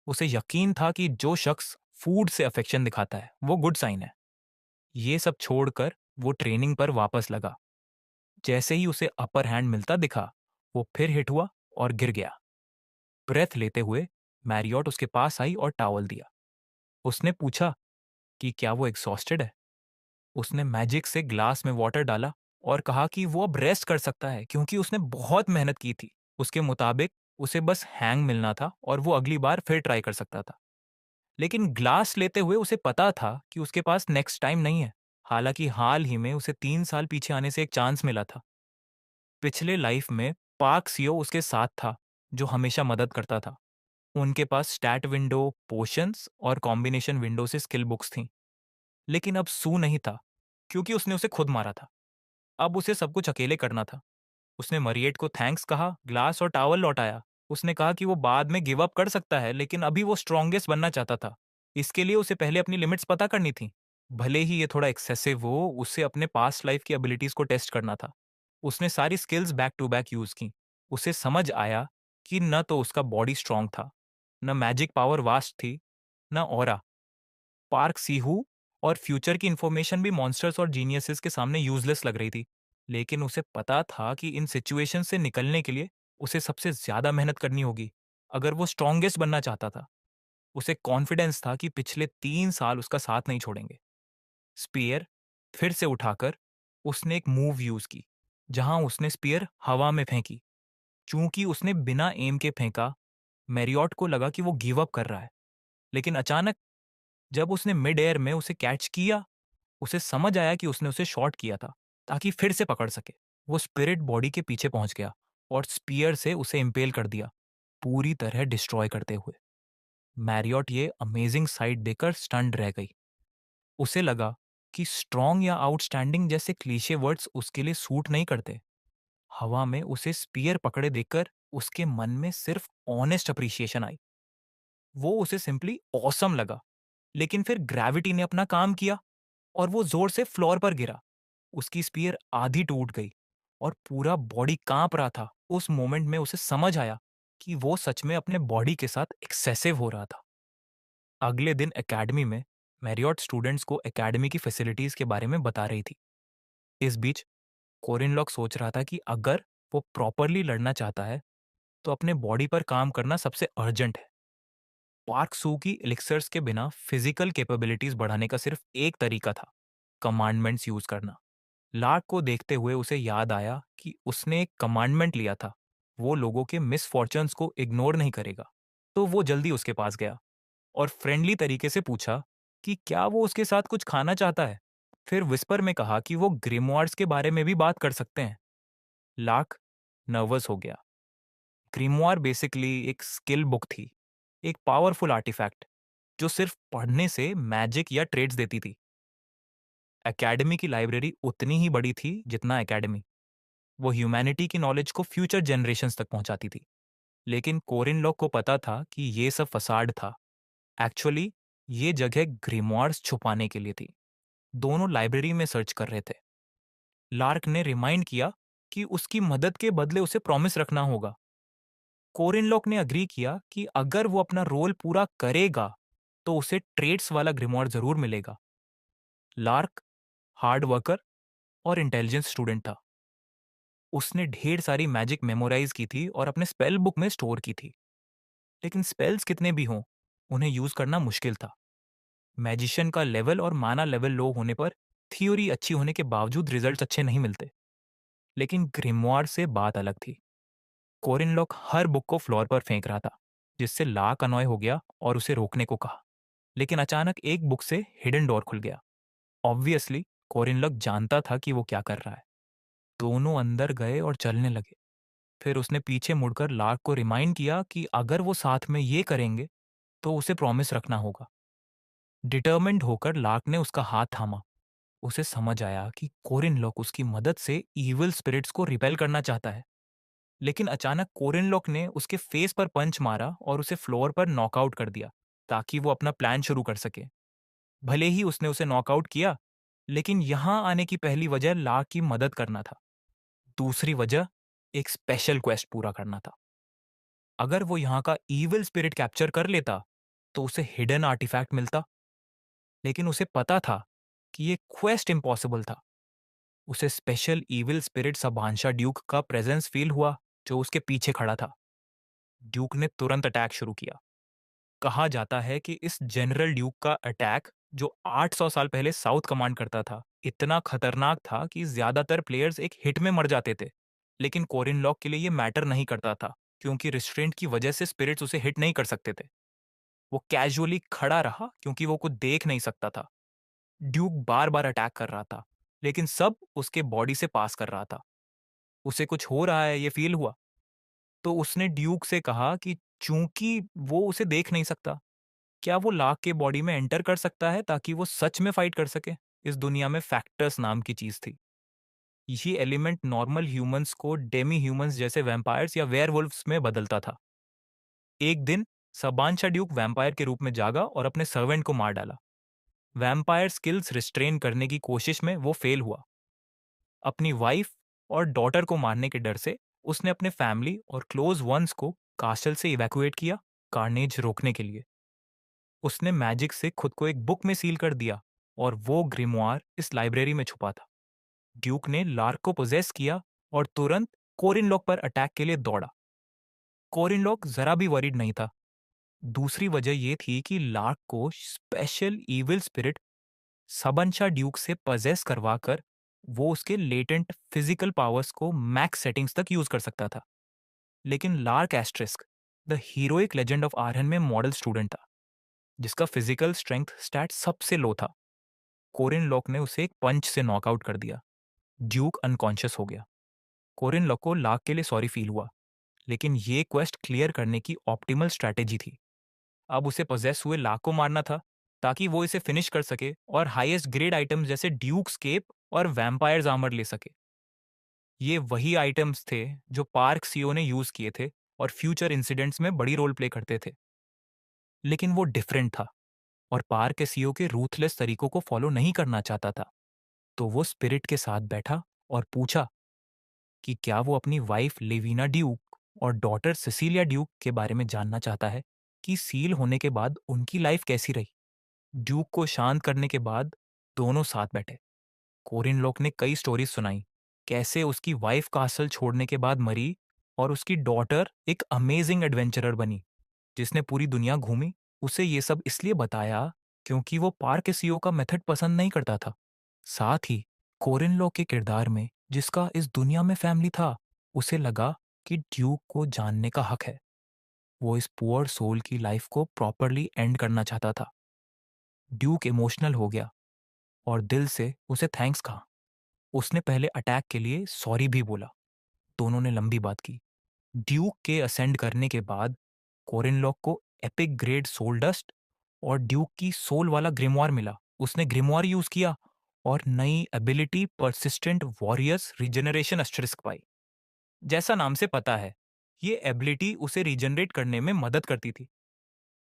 S1: उसे यकीन था कि जो शख्स फूड से अफेक्शन दिखाता है वो गुड साइन है। ये सब छोड़कर वो ट्रेनिंग पर वापस लगा। जैसे ही उसे अपर हैंड मिलता दिखा, वो फिर हिट हुआ और गिर गया। ब्रेथ लेते हुए मैरियट उसके पास आई और टॉवल दिया। उसने पूछा कि क्या वो एग्जॉस्टेड है। उसने मैजिक से ग्लास में वाटर डाला और कहा कि वो अब रेस्ट कर सकता है क्योंकि उसने बहुत मेहनत की थी। उसके मुताबिक उसे बस हैंग मिलना था और वो अगली बार फिर ट्राई कर सकता था। लेकिन ग्लास लेते हुए उसे पता था कि उसके पास नेक्स्ट टाइम नहीं है। हालांकि हाल ही में उसे 3 साल पीछे आने से एक चांस मिला था। पिछले लाइफ में पार्क सीओ उसके साथ था, जो हमेशा मदद करता था। उनके पास स्टैट विंडो, पोशंस और कॉम्बिनेशन विंडो से स्किल बुक्स थीं। लेकिन अब सू नहीं था, क्योंकि उसने उसे खुद मारा था। अब उसे सब कुछ अकेले करना था। उसने मरिएट को थैंक्स कहा, ग्लास और टॉवल लौटाया। उसने कहा कि वो बाद में गिव अप कर सकता है, लेकिन अभी वो स्ट्रॉन्गेस्ट बनना चाहता था। इसके लिए उसे पहले अपनी लिमिट्स पता करनी थी। भले ही ये थोड़ा एक्सेसिव हो, उसे अपने पास्ट लाइफ की एबिलिटीज को टेस्ट करना था। उसने सारी skills back to back use की। उसे समझ आया कि न तो उसका बॉडी स्ट्रांग था, न मैजिक पावर वास्ट थी, न ऑरा। पार्क सीहू और फ्यूचर की इंफॉर्मेशन भी मॉन्स्टर्स और जीनियसेस के सामने यूजलेस लग रही थी। लेकिन उसे पता था कि इन सिचुएशन से निकलने के लिए उसे सबसे ज्यादा मेहनत करनी होगी, अगर वो स्ट्रॉन्गेस्ट बनना चाहता था। उसे कॉन्फिडेंस था कि पिछले 3 साल उसका साथ नहीं छोड़ेंगे। स्पीयर फिर से उठाकर उसने एक मूव यूज की, जहां उसने स्पीयर हवा में फेंकी। चूंकि उसने बिना एम के फेंका, मैरियट को लगा कि वो गिव अप कर रहा है। लेकिन अचानक जब उसने मिड एयर में उसे कैच किया, उसे समझ आया कि उसने उसे शॉट किया था ताकि फिर से पकड़ सके। वो स्पिरिट बॉडी के पीछे पहुंच गया और स्पीयर से उसे इम्पेल कर दिया, पूरी तरह डिस्ट्रॉय करते हुए। मैरियट ये अमेजिंग साइट देखकर स्टन्ड रह गई। उसे लगा कि स्ट्रॉन्ग या आउटस्टैंडिंग जैसे क्लीशे वर्ड्स उसके लिए सूट नहीं करते। हवा में उसे स्पीयर पकड़े देखकर उसके मन में सिर्फ ऑनेस्ट अप्रिशिएशन आई। वो उसे सिंपली ऑसम लगा। लेकिन फिर ग्रेविटी ने अपना काम किया और वो जोर से फ्लोर पर गिरा। उसकी स्पीयर आधी टूट गई और पूरा बॉडी कांप रहा था। उस मोमेंट में उसे समझ आया कि वो सच में अपने बॉडी के साथ एक्सेसिव हो रहा था। अगले दिन एकेडमी में मैरियट स्टूडेंट्स को एकेडमी की फैसिलिटीज के बारे में बता रही थी। इस बीच कोरिन लॉक सोच रहा था कि अगर वो प्रॉपरली लड़ना चाहता है तो अपने बॉडी पर काम करना सबसे अर्जेंट है। पार्क सू की एलिक्सर्स के बिना फिजिकल कैपेबिलिटीज बढ़ाने का सिर्फ एक तरीका था, कमांडमेंट्स यूज करना। लार्क को देखते हुए उसे याद आया कि उसने एक कमांडमेंट लिया था, वो लोगों के मिसफॉर्चुन्स को इग्नोर नहीं करेगा। तो वो जल्दी उसके पास गया और फ्रेंडली तरीके से पूछा कि क्या वो उसके साथ कुछ खाना चाहता है। फिर विस्पर में कहा कि वो ग्रिमवार्ड्स के बारे में भी बात कर सकते हैं। लार्क नर्वस हो गया। ग्रिमवार बेसिकली एक स्किल बुक थी, एक पावरफुल आर्टिफैक्ट जो सिर्फ पढ़ने से मैजिक या ट्रेड्स देती थी। एकेडमी की लाइब्रेरी उतनी ही बड़ी थी जितना एकेडमी। वो ह्यूमैनिटी की नॉलेज को फ्यूचर जनरेशंस तक पहुंचाती थी। लेकिन कोरिन लॉक को पता था कि ये सब फसाड था। एक्चुअली ये जगह ग्रिमवार्स छुपाने के लिए थी। दोनों लाइब्रेरी में सर्च कर रहे थे। लार्क ने रिमाइंड किया कि उसकी मदद के बदले उसे प्रॉमिस रखना होगा। कोरिन लॉक ने अग्री किया कि अगर वो अपना रोल पूरा करेगा तो उसे ट्रेड्स वाला ग्रिमवार जरूर मिलेगा। लार्क हार्ड वर्कर और इंटेलिजेंस स्टूडेंट था। उसने ढेर सारी मैजिक मेमोराइज की थी और अपने स्पेल बुक में स्टोर की थी। लेकिन स्पेल्स कितने भी हों, उन्हें यूज करना मुश्किल था। मैजिशियन का लेवल और माना लेवल लो होने पर थ्योरी अच्छी होने के बावजूद रिजल्ट्स अच्छे नहीं मिलते। लेकिन ग्रिमवार से बात अलग थी। कोरिन लॉक हर बुक को फ्लोर पर फेंक रहा था, जिससे लाक अनॉय हो गया और उसे रोकने को कहा। लेकिन अचानक एक बुक से हिडन डोर खुल गया। ऑब्वियसली कोरिन लॉक जानता था कि वो क्या कर रहा है। दोनों अंदर गए और चलने लगे। फिर उसने पीछे मुड़कर लार्क को रिमाइंड किया कि अगर वो साथ में ये करेंगे तो उसे प्रॉमिस रखना होगा। डिटर्मिन्ड होकर लार्क ने उसका हाथ थामा। उसे समझ आया कि कोरिन लॉक उसकी मदद से इविल स्पिरिट्स को रिपेल करना चाहता है। लेकिन अचानक कोरिन लॉक ने उसके फेस पर पंच मारा और उसे फ्लोर पर नॉकआउट कर दिया, ताकि वो अपना प्लान शुरू कर सके। भले ही उसने उसे नॉकआउट किया, लेकिन यहां आने की पहली वजह लार्क की मदद करना था। दूसरी वजह एक स्पेशल क्वेस्ट पूरा करना था। अगर वो यहाँ का ईविल स्पिरिट कैप्चर कर लेता तो उसे हिडन आर्टिफैक्ट मिलता। लेकिन उसे पता था कि ये क्वेस्ट इम्पॉसिबल था। उसे स्पेशल ईविल स्पिरिट सबांशा ड्यूक का प्रेजेंस फील हुआ, जो उसके पीछे खड़ा था। ड्यूक ने तुरंत अटैक शुरू किया। कहा जाता है कि इस जनरल ड्यूक का अटैक, जो 800 साल पहले साउथ कमांड करता था, इतना खतरनाक था कि ज्यादातर प्लेयर्स एक हिट में मर जाते थे। लेकिन कोरिन लॉक के लिए ये मैटर नहीं करता था, क्योंकि रिस्ट्रेंट की वजह से स्पिरिट्स उसे हिट नहीं कर सकते थे। वो कैजुअली खड़ा रहा क्योंकि वो कुछ देख नहीं सकता था। ड्यूक बार बार अटैक कर रहा था, लेकिन सब उसके बॉडी से पास कर रहा था। उसे कुछ हो रहा है ये फील हुआ। तो उसने ड्यूक से कहा कि चूंकि वो उसे देख नहीं सकता, क्या वो लाक के बॉडी में एंटर कर सकता है ताकि वो सच में फाइट कर सके। इस दुनिया में फैक्टर्स नाम की चीज थी। ये एलिमेंट नॉर्मल ह्यूमंस को डेमी ह्यूमंस जैसे वैम्पायर्स या वेयरवुल्व्स में बदलता था। एक दिन सबांशा ड्यूक वैम्पायर के रूप में जागा और अपने सर्वेंट को मार डाला। वैम्पायर स्किल्स रिस्ट्रेन करने की कोशिश में वो फेल हुआ। अपनी वाइफ और डॉटर को मारने के डर से उसने अपने फैमिली और क्लोज वंस को कास्टल से इवैक्यूएट किया, कार्नेज रोकने के लिए। उसने मैजिक से खुद को एक बुक में सील कर दिया और वो ग्रिमवार इस लाइब्रेरी में छुपा था। ड्यूक ने लार्क को पोजेस किया और तुरंत कोरिनलॉक पर अटैक के लिए दौड़ा। कोरिनलॉक जरा भी वरीड नहीं था। दूसरी वजह यह थी कि लार्क को स्पेशल इविल स्पिरिट सबनशा ड्यूक से पजेस करवाकर वो उसके लेटेंट फिजिकल पावर्स को मैक्स सेटिंग्स तक यूज कर सकता था। लेकिन Lark asterisk the heroic legend of Arian में मॉडल स्टूडेंट था, जिसका फिजिकल स्ट्रेंथ स्टैट सबसे लो था। कोरिन लॉक ने उसे एक पंच से नॉकआउट कर दिया। ड्यूक अनकॉन्शियस हो गया। कोरिन लॉक को लाक के लिए सॉरी फील हुआ, लेकिन ये क्वेस्ट क्लियर करने की ऑप्टिमल स्ट्रैटेजी थी। अब उसे पोजेस हुए लाक को मारना था, ताकि वो इसे फिनिश कर सके और हाईएस्ट ग्रेड आइटम्स जैसे ड्यूक स्केप और वैम्पायर्स आर्मर ले सके। ये वही आइटम्स थे जो पार्क सीओ ने यूज किए थे और फ्यूचर इंसिडेंट्स में बड़ी रोल प्ले करते थे। लेकिन वो डिफरेंट था और पार्क के सीईओ के रूथलेस तरीकों को फॉलो नहीं करना चाहता था। तो वो स्पिरिट के साथ बैठा और पूछा कि क्या वो अपनी वाइफ लेविना ड्यूक और डॉटर सिसिलिया ड्यूक के बारे में जानना चाहता है, कि सील होने के बाद उनकी लाइफ कैसी रही। ड्यूक को शांत करने के बाद दोनों साथ बैठे। कोरिन लोक ने कई स्टोरीज सुनाई, कैसे उसकी वाइफ कासल छोड़ने के बाद मरी और उसकी डॉटर एक अमेजिंग एडवेंचरर बनी जिसने पूरी दुनिया घूमी। उसे ये सब इसलिए बताया क्योंकि वो पार्क सीओ का मेथड पसंद नहीं करता था। साथ ही कोरिन लॉ के किरदार में, जिसका इस दुनिया में फैमिली था, उसे लगा कि ड्यूक को जानने का हक है। वो इस पुअर सोल की लाइफ को प्रॉपरली एंड करना चाहता था। ड्यूक इमोशनल हो गया और दिल से उसे थैंक्स कहा। उसने पहले अटैक के लिए सॉरी भी बोला। दोनों ने लंबी बात की। ड्यूक के असेंड करने के बाद कोरिनलॉक को एपिक ग्रेड सोल डस्ट और ड्यूक की सोल वाला ग्रिमवार मिला। उसने ग्रिमवार यूज किया और नई ability persistent warriors regeneration asterisk पाई। जैसा नाम से पता है, ये एबिलिटी उसे रिजेनरेट करने में मदद करती थी।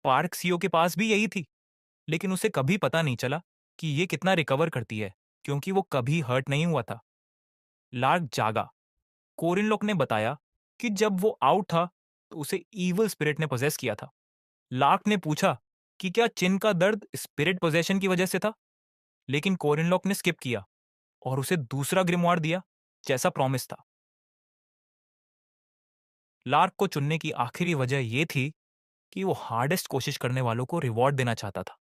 S1: पार्क सीओ के पास भी यही थी, लेकिन उसे कभी पता नहीं चला कि ये कितना रिकवर करती है, क्योंकि वो कभी हर्ट नहीं हुआ था। लार्क जागा। कोरिनलॉक ने बताया कि जब वो आउट था तो उसे ईवल स्पिरिट ने पोजेस किया था। लार्क ने पूछा कि क्या चिन का दर्द स्पिरिट पोजेशन की वजह से था। लेकिन कोरिनलॉक ने स्किप किया और उसे दूसरा ग्रिमवार दिया, जैसा प्रॉमिस था। लार्क को चुनने की आखिरी वजह यह थी कि वो हार्डेस्ट कोशिश करने वालों को रिवॉर्ड देना चाहता था।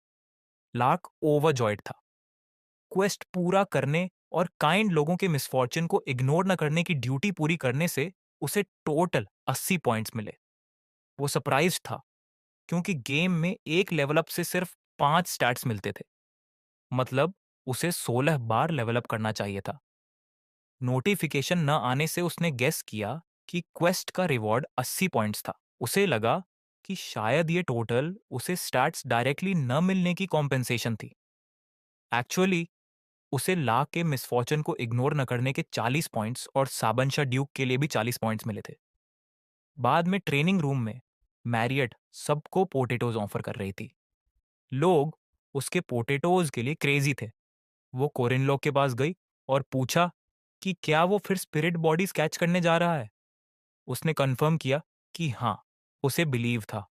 S1: लार्क ओवरजॉयड था। क्वेस्ट पूरा करने और काइंड लोगों के मिसफॉर्चून को इग्नोर न करने की ड्यूटी पूरी करने से उसे टोटल 80 पॉइंट्स मिले। वो सरप्राइज था, क्योंकि गेम में एक लेवल अप से सिर्फ 5 स्टैट्स मिलते थे। मतलब उसे 16 बार लेवल अप करना चाहिए था। नोटिफिकेशन न आने से उसने गेस किया कि क्वेस्ट का रिवॉर्ड 80 पॉइंट्स था। उसे लगा कि शायद ये टोटल उसे स्टैट्स डायरेक्टली न मिलने की कॉम्पेंसेशन थी। एक्चुअली उसे ला के मिसफॉर्चून को इग्नोर न करने के 40 पॉइंट्स और साबनशा ड्यूक के लिए भी 40 पॉइंट्स मिले थे। बाद में ट्रेनिंग रूम में मैरियट सबको पोटेटोज ऑफर कर रही थी। लोग उसके पोटेटोज के लिए क्रेजी थे। वो कोरिनलॉक के पास गई और पूछा कि क्या वो फिर स्पिरिट बॉडीज कैच करने जा रहा है। उसने कंफर्म किया कि हाँ, उसे बिलीव था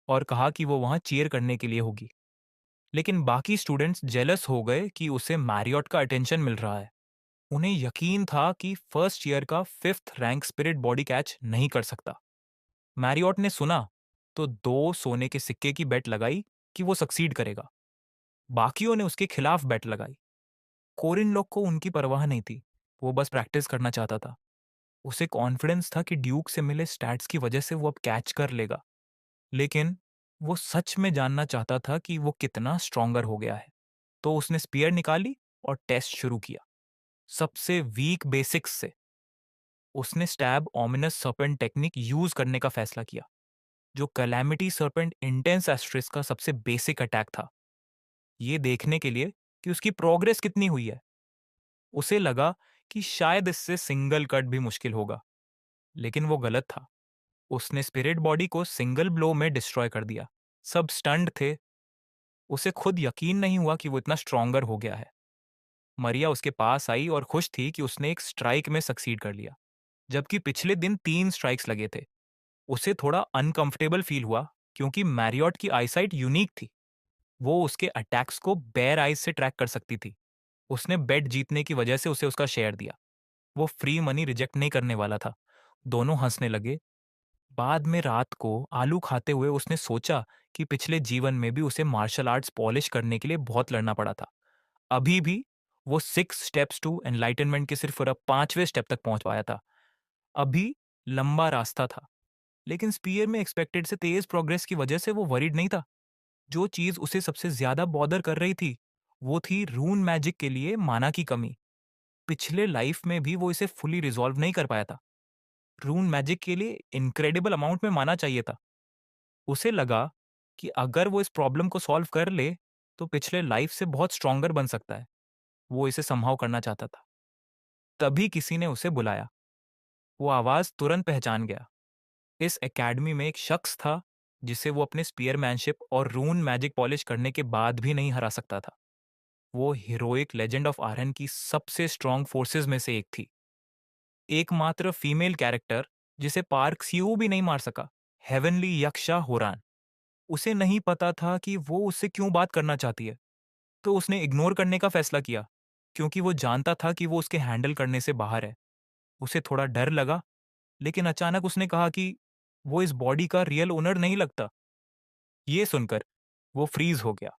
S1: और कहा कि वो वहां चीयर करने के लिए होगी। लेकिन बाकी स्टूडेंट्स जेलस हो गए कि उसे मैरियट का अटेंशन मिल रहा है। उन्हें यकीन था कि फर्स्ट ईयर का 5th rank spirit body catch नहीं कर सकता। मैरियट ने सुना तो 2 सोने के सिक्के की बेट लगाई कि वो सक्सीड करेगा। बाकियों ने उसके खिलाफ बेट लगाई। कोरिनलॉक को उनकी परवाह नहीं थी। वो बस प्रैक्टिस करना चाहता था। उसे कॉन्फिडेंस था कि ड्यूक से मिले स्टैट्स की वजह से वो अब कैच कर लेगा। लेकिन वो सच में जानना चाहता था कि वो कितना स्ट्रॉन्गर हो गया है। तो उसने स्पीयर निकाली और टेस्ट शुरू किया, सबसे वीक बेसिक्स से। उसने stab ominous serpent technique use करने का फैसला किया, जो कैलामिटी सर्पेंट इंटेंस एस्ट्रिस का सबसे बेसिक अटैक था, ये देखने के लिए कि उसकी प्रोग्रेस कितनी हुई है। उसे लगा कि शायद इससे सिंगल कट भी मुश्किल होगा, लेकिन वो गलत था। उसने स्पिरिट बॉडी को सिंगल ब्लो में डिस्ट्रॉय कर दिया। सब स्टंड थे। उसे खुद यकीन नहीं हुआ कि वो इतना स्ट्रॉन्गर हो गया है। मरिया उसके पास आई और खुश थी कि उसने एक स्ट्राइक में सक्सीड कर लिया, जबकि पिछले दिन 3 स्ट्राइक्स लगे थे। उसे थोड़ा अनकंफर्टेबल फील हुआ, क्योंकि मैरियट की आईसाइट यूनिक थी। वो उसके अटैक्स को बेयर आइज से ट्रैक कर सकती थी। उसने बेट जीतने की वजह से उसे उसका शेयर दिया। वो फ्री मनी रिजेक्ट नहीं करने वाला था। दोनों हंसने लगे। बाद में रात को आलू खाते हुए उसने सोचा कि पिछले जीवन में भी उसे मार्शल आर्ट्स पॉलिश करने के लिए बहुत लड़ना पड़ा था। अभी भी वो 6 स्टेप्स टू एनलाइटनमेंट के सिर्फ 5वें स्टेप तक पहुंच पाया था। अभी लंबा रास्ता था, लेकिन स्पीयर में एक्सपेक्टेड से तेज प्रोग्रेस की वजह से वो वरीड नहीं था। जो चीज उसे सबसे ज्यादा बॉदर कर रही थी, वो थी रून मैजिक के लिए माना की कमी। पिछले लाइफ में भी वो इसे फुली रिजॉल्व नहीं कर पाया था। रून मैजिक के लिए इनक्रेडिबल अमाउंट में माना चाहिए था। उसे लगा कि अगर वो इस प्रॉब्लम को सॉल्व कर ले, तो पिछले लाइफ से बहुत स्ट्रॉन्गर बन सकता है। वो इसे संभव करना चाहता था। तभी किसी ने उसे बुलाया। वो आवाज तुरंत पहचान गया। इस एकेडमी में एक शख्स था जिसे वो अपने स्पीयरमैनशिप और रून मैजिक पॉलिश करने के बाद भी नहीं हरा सकता था। वो हीरोइक लेजेंड ऑफ आर्यन की सबसे स्ट्रॉन्ग फोर्सेस में से एक थी। एकमात्र फीमेल कैरेक्टर जिसे पार्क सीयू भी नहीं मार सका, हेवनली यक्षा होरान। उसे नहीं पता था कि वो उससे क्यों बात करना चाहती है, तो उसने इग्नोर करने का फैसला किया, क्योंकि वो जानता था कि वो उसके हैंडल करने से बाहर है। उसे थोड़ा डर लगा, लेकिन अचानक उसने कहा कि वो इस बॉडी का रियल ओनर नहीं लगता। ये सुनकर वो फ्रीज हो गया।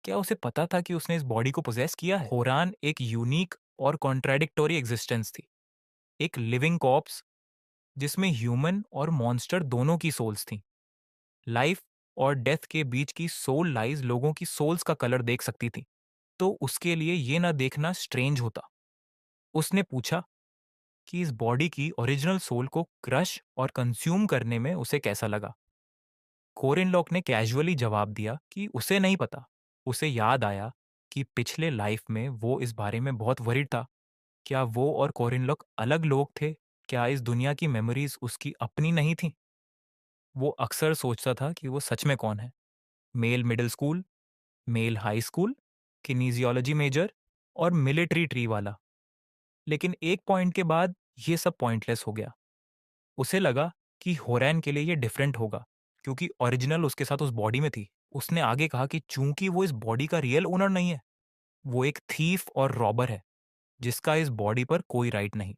S1: क्या उसे पता था कि उसने इस बॉडी को पोजेस किया है? होरान एक यूनिक और कॉन्ट्राडिक्टोरी एग्जिस्टेंस थी। एक लिविंग कॉप्स जिसमें ह्यूमन और मॉन्स्टर दोनों की सोल्स थीं। लाइफ और डेथ के बीच की सोल लाइज लोगों की सोल्स का कलर देख सकती थी, तो उसके लिए ये ना देखना स्ट्रेंज होता। उसने पूछा कि इस बॉडी की ओरिजिनल सोल को क्रश और कंज्यूम करने में उसे कैसा लगा। कोरिनलॉक ने कैजुअली जवाब दिया कि उसे नहीं पता। उसे याद आया कि पिछले लाइफ में वो इस बारे में बहुत वरीड था। क्या वो और कोरिनलॉक अलग लोग थे? क्या इस दुनिया की मेमोरीज उसकी अपनी नहीं थी? वो अक्सर सोचता था कि वो सच में कौन है। Male middle school, male high school, kinesiology major और मिलिट्री ट्री वाला। लेकिन एक पॉइंट के बाद ये सब पॉइंटलेस हो गया। उसे लगा कि होरैन के लिए ये डिफरेंट होगा, क्योंकि ओरिजिनल उसके साथ उस बॉडी में थी। उसने आगे कहा कि चूंकि वो इस बॉडी का रियल ओनर नहीं है, वो एक थीफ और रॉबर है जिसका इस बॉडी पर कोई राइट नहीं।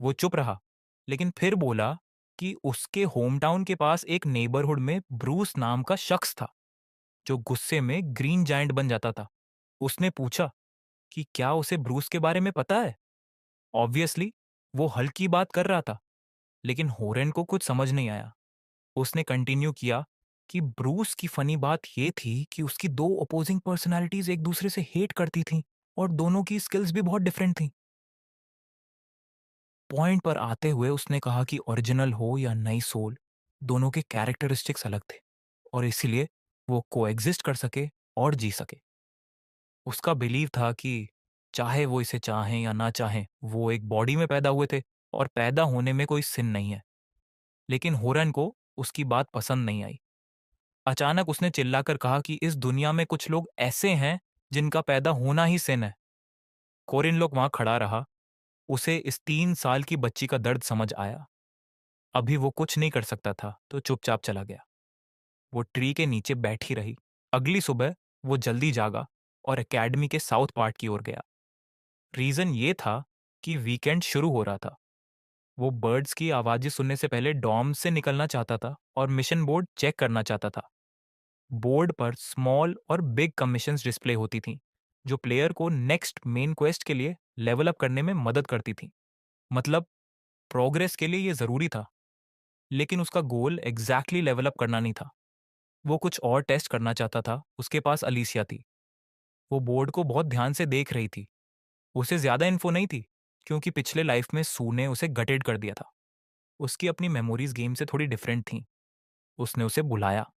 S1: वो चुप रहा, लेकिन फिर बोला कि उसके होम टाउन के पास एक नेबरहुड में ब्रूस नाम का शख्स था जो गुस्से में ग्रीन जायंट बन जाता था। उसने पूछा कि क्या उसे ब्रूस के बारे में पता है। ऑब्वियसली वो हल्की बात कर रहा था, लेकिन होरेन को कुछ समझ नहीं आया। उसने कंटिन्यू किया कि ब्रूस की फनी बात ये थी कि उसकी दो अपोजिंग पर्सनालिटीज एक दूसरे से हेट करती थीं और दोनों की स्किल्स भी बहुत डिफरेंट थीं। पॉइंट पर आते हुए उसने कहा कि ओरिजिनल हो या नई सोल, दोनों के कैरेक्टरिस्टिक्स अलग थे और इसीलिए वो कोएग्जिस्ट कर सके और जी सके। उसका बिलीव था कि चाहे वो इसे चाहें या ना चाहें, वो एक बॉडी में पैदा हुए थे और पैदा होने में कोई सिन नहीं है। लेकिन होरन को उसकी बात पसंद नहीं आई। अचानक उसने चिल्लाकर कहा कि इस दुनिया में कुछ लोग ऐसे हैं जिनका पैदा होना ही सिन है। कोरिन लोग वहां खड़ा रहा। उसे इस 3 साल की बच्ची का दर्द समझ आया। अभी वो कुछ नहीं कर सकता था तो चुपचाप चला गया। वो ट्री के नीचे बैठी रही। अगली सुबह वो जल्दी जागा और एकेडमी के साउथ पार्ट की ओर गया। रीजन ये था कि वीकेंड शुरू हो रहा था। वो बर्ड्स की आवाजें सुनने से पहले डॉर्म से निकलना चाहता था और मिशन बोर्ड चेक करना चाहता था। बोर्ड पर स्मॉल और बिग कमीशंस डिस्प्ले होती थीं, जो प्लेयर को नेक्स्ट मेन क्वेस्ट के लिए लेवल अप करने में मदद करती थीं। मतलब प्रोग्रेस के लिए ये जरूरी था, लेकिन उसका गोल एग्जैक्टली लेवल अप करना नहीं था। वो कुछ और टेस्ट करना चाहता था। उसके पास अलीसिया थी। वो बोर्ड को बहुत ध्यान से देख रही थी। उसे ज्यादा इन्फो नहीं थी, क्योंकि पिछले लाइफ में सू ने उसे गटेड कर दिया था। उसकी अपनी मेमोरीज गेम से थोड़ी डिफरेंट थीं। उसने उसे बुलाया।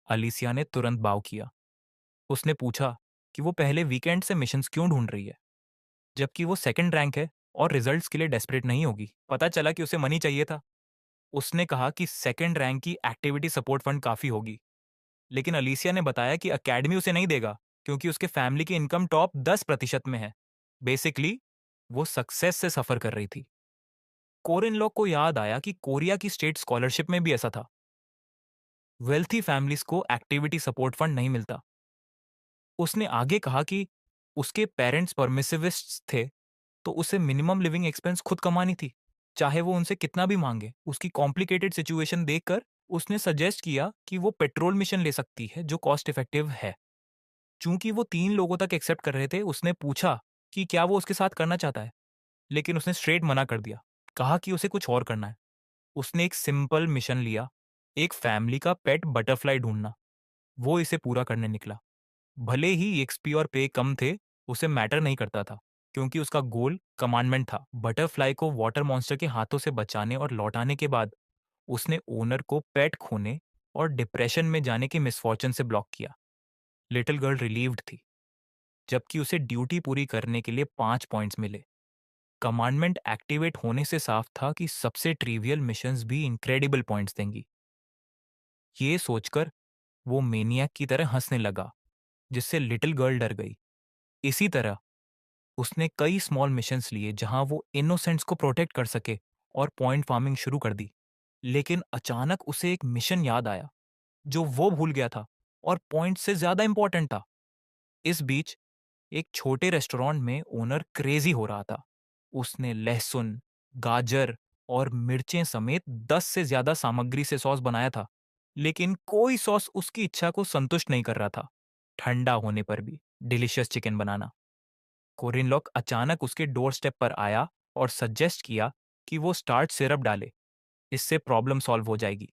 S1: अलीसिया ने तुरंत बाव किया। उसने पूछा कि वो पहले वीकेंड से मिशंस क्यों ढूंढ रही है, जबकि वो सेकंड रैंक है और रिजल्ट्स के लिए डेस्परेट नहीं होगी। पता चला कि उसे मनी चाहिए था। उसने कहा कि सेकंड रैंक की एक्टिविटी सपोर्ट फंड काफी होगी, लेकिन अलीसिया ने बताया कि अकेडमी उसे नहीं देगा क्योंकि उसके फैमिली की इनकम टॉप 10% में है। बेसिकली वो सक्सेस से सफर कर रही थी। कोरिन लॉक को याद आया कि कोरिया की स्टेट स्कॉलरशिप में भी ऐसा था। वेल्थी फैमिलीज को एक्टिविटी सपोर्ट फंड नहीं मिलता। उसने आगे कहा कि उसके पेरेंट्स परमिसिविस्ट्स थे, तो उसे मिनिमम लिविंग एक्सपेंस खुद कमानी थी, चाहे वो उनसे कितना भी मांगे। उसकी कॉम्प्लिकेटेड सिचुएशन देखकर उसने सजेस्ट किया कि वो पेट्रोल मिशन ले सकती है जो कॉस्ट इफेक्टिव है। चूंकि वो 3 लोगों तक एक्सेप्ट कर रहे थे, उसने पूछा कि क्या वो उसके साथ करना चाहता है, लेकिन उसने स्ट्रेट मना कर दिया। कहा कि उसे कुछ और करना है। उसने एक सिंपल मिशन लिया, एक फैमिली का पेट बटरफ्लाई ढूंढना। वो इसे पूरा करने निकला। भले ही एक्सपी और पे कम थे, उसे मैटर नहीं करता था, क्योंकि उसका गोल कमांडमेंट था, बटरफ्लाई को वाटर मॉन्स्टर के हाथों से बचाने और लौटाने के बाद उसने ओनर को पेट खोने और डिप्रेशन में जाने की मिसफॉर्चून से ब्लॉक किया। लिटिल गर्ल रिलीव्ड थी, जबकि उसे ड्यूटी पूरी करने के लिए 5 पॉइंट्स मिले। कमांडमेंट एक्टिवेट होने से साफ था कि सबसे ट्रिवियल मिशंस भी इनक्रेडिबल पॉइंट्स देंगी। ये सोचकर वो मेनियक की तरह हंसने लगा, जिससे लिटिल गर्ल डर गई। इसी तरह उसने कई स्मॉल मिशंस लिए जहां वो इनोसेंट्स को प्रोटेक्ट कर सके और पॉइंट फार्मिंग शुरू कर दी। लेकिन अचानक उसे एक मिशन याद आया जो वो भूल गया था और पॉइंट से ज्यादा इंपॉर्टेंट था। इस बीच एक छोटे रेस्टोरेंट में ओनर क्रेजी हो रहा था। उसने लहसुन, गाजर और मिर्चें समेत 10 से ज्यादा सामग्री से सॉस बनाया था, लेकिन कोई सॉस उसकी इच्छा को संतुष्ट नहीं कर रहा था। ठंडा होने पर भी डिलीशियस चिकन बनाना। कोरिनलॉक अचानक उसके डोर स्टेप पर आया और सजेस्ट किया कि वो स्टार्च सिरप डाले, इससे प्रॉब्लम सॉल्व हो जाएगी।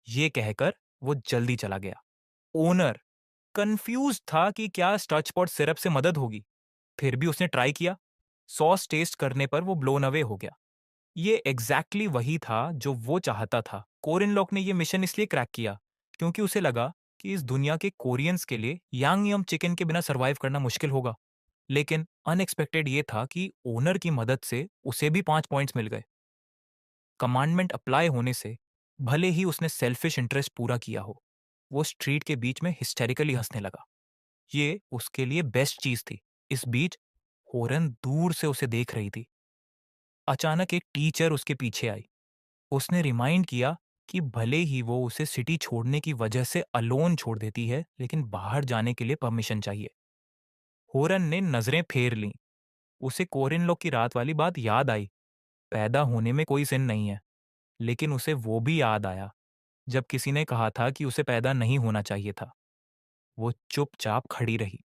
S1: ये कहकर वो जल्दी चला गया। ओनर कंफ्यूज था कि क्या स्टार्च पॉट सिरप से मदद होगी। फिर भी उसने ट्राई किया। सॉस टेस्ट करने पर वो ब्लोन अवे हो गया। ये एग्जैक्टली वही था जो वो चाहता था। कोरिनलॉक ने ये मिशन इसलिए क्रैक किया क्योंकि उसे लगा कि इस दुनिया के कोरियंस के लिए यांग यम चिकन के बिना सरवाइव करना मुश्किल होगा। लेकिन अनएक्सपेक्टेड ये था कि ओनर की मदद से उसे भी 5 पॉइंट्स मिल गए। कमांडमेंट अप्लाई होने से भले ही उसने सेल्फिश इंटरेस्ट पूरा किया हो, वो स्ट्रीट के बीच में हिस्टेरिकली हंसने लगा। ये उसके लिए बेस्ट चीज थी। इस बीच होरन दूर से उसे देख रही थी। अचानक एक टीचर उसके पीछे आई। उसने रिमाइंड किया कि भले ही वो उसे सिटी छोड़ने की वजह से अलोन छोड़ देती है, लेकिन बाहर जाने के लिए परमिशन चाहिए। होरन ने नजरें फेर लीं। उसे कोरिनलोक की रात वाली बात याद आई। पैदा होने में कोई सिन नहीं है, लेकिन उसे वो भी याद आया जब किसी ने कहा था कि उसे पैदा नहीं होना चाहिए था। वो चुपचाप खड़ी रही।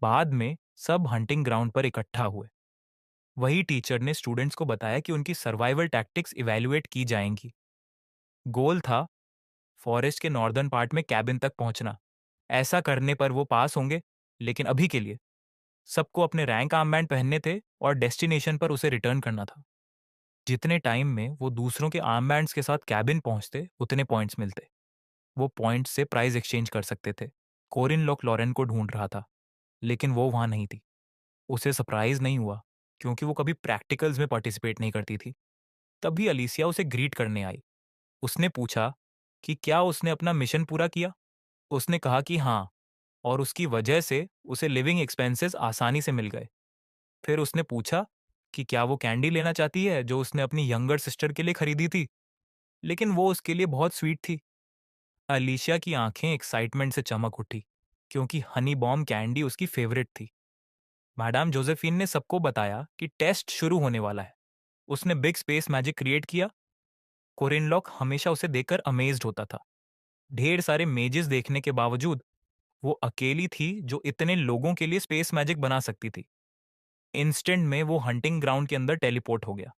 S1: बाद में सब हंटिंग ग्राउंड पर इकट्ठा हुए। वही टीचर ने स्टूडेंट्स को बताया कि उनकी सर्वाइवल टैक्टिक्स इवैल्यूएट की जाएंगी। गोल था फॉरेस्ट के नॉर्दर्न पार्ट में कैबिन तक पहुंचना। ऐसा करने पर वो पास होंगे, लेकिन अभी के लिए सबको अपने रैंक आर्मबैंड पहनने थे और डेस्टिनेशन पर उसे रिटर्न करना था। जितने टाइम में वो दूसरों के आर्मबैंड्स के साथ कैबिन पहुंचते, उतने पॉइंट्स मिलते। वो पॉइंट्स से प्राइज एक्सचेंज कर सकते थे। कोरिन लोक लॉरेन को ढूंढ रहा था, लेकिन वो वहां नहीं थी। उसे सरप्राइज नहीं हुआ, क्योंकि वो कभी प्रैक्टिकल्स में पार्टिसिपेट नहीं करती थी। तभी अलीसिया उसे ग्रीट करने आई। उसने पूछा कि क्या उसने अपना मिशन पूरा किया। उसने कहा कि हाँ, और उसकी वजह से उसे लिविंग एक्सपेंसेस आसानी से मिल गए। फिर उसने पूछा कि क्या वो कैंडी लेना चाहती है जो उसने अपनी यंगर सिस्टर के लिए खरीदी थी, लेकिन वो उसके लिए बहुत स्वीट थी। अलीशिया की आंखें एक्साइटमेंट से चमक उठी, क्योंकि हनी बॉम्ब कैंडी उसकी फेवरेट थी। मैडम जोसेफिन ने सबको बताया कि टेस्ट शुरू होने वाला है। उसने बिग स्पेस मैजिक क्रिएट किया। कोरिनलॉक हमेशा उसे देखकर अमेज्ड होता था। ढेर सारे मेजेस देखने के बावजूद वो अकेली थी जो इतने लोगों के लिए स्पेस मैजिक बना सकती थी। इंस्टेंट में वो हंटिंग ग्राउंड के अंदर टेलीपोर्ट हो गया।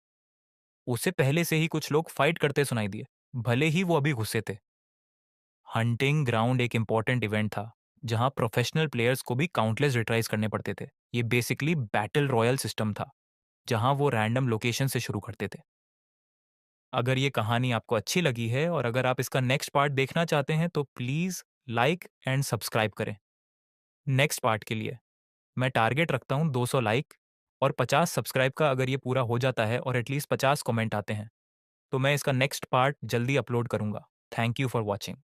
S1: उसे पहले से ही कुछ लोग फाइट करते सुनाई दिए, भले ही वो अभी गुस्से थे। हंटिंग ग्राउंड एक इंपॉर्टेंट इवेंट था, जहां प्रोफेशनल प्लेयर्स को भी काउंटलेस रिट्राइज करने पड़ते थे। ये बेसिकली बैटल रॉयल सिस्टम था, जहां वो रैंडम लोकेशन से शुरू करते थे। अगर ये कहानी आपको अच्छी लगी है और अगर आप इसका नेक्स्ट पार्ट देखना चाहते हैं तो प्लीज़ लाइक एंड सब्सक्राइब करें। नेक्स्ट पार्ट के लिए मैं टारगेट रखता हूँ 200 लाइक और 50 सब्सक्राइब का। अगर ये पूरा हो जाता है और एटलीस्ट 50 कमेंट आते हैं, तो मैं इसका नेक्स्ट पार्ट जल्दी अपलोड करूँगा। Thank you for watching.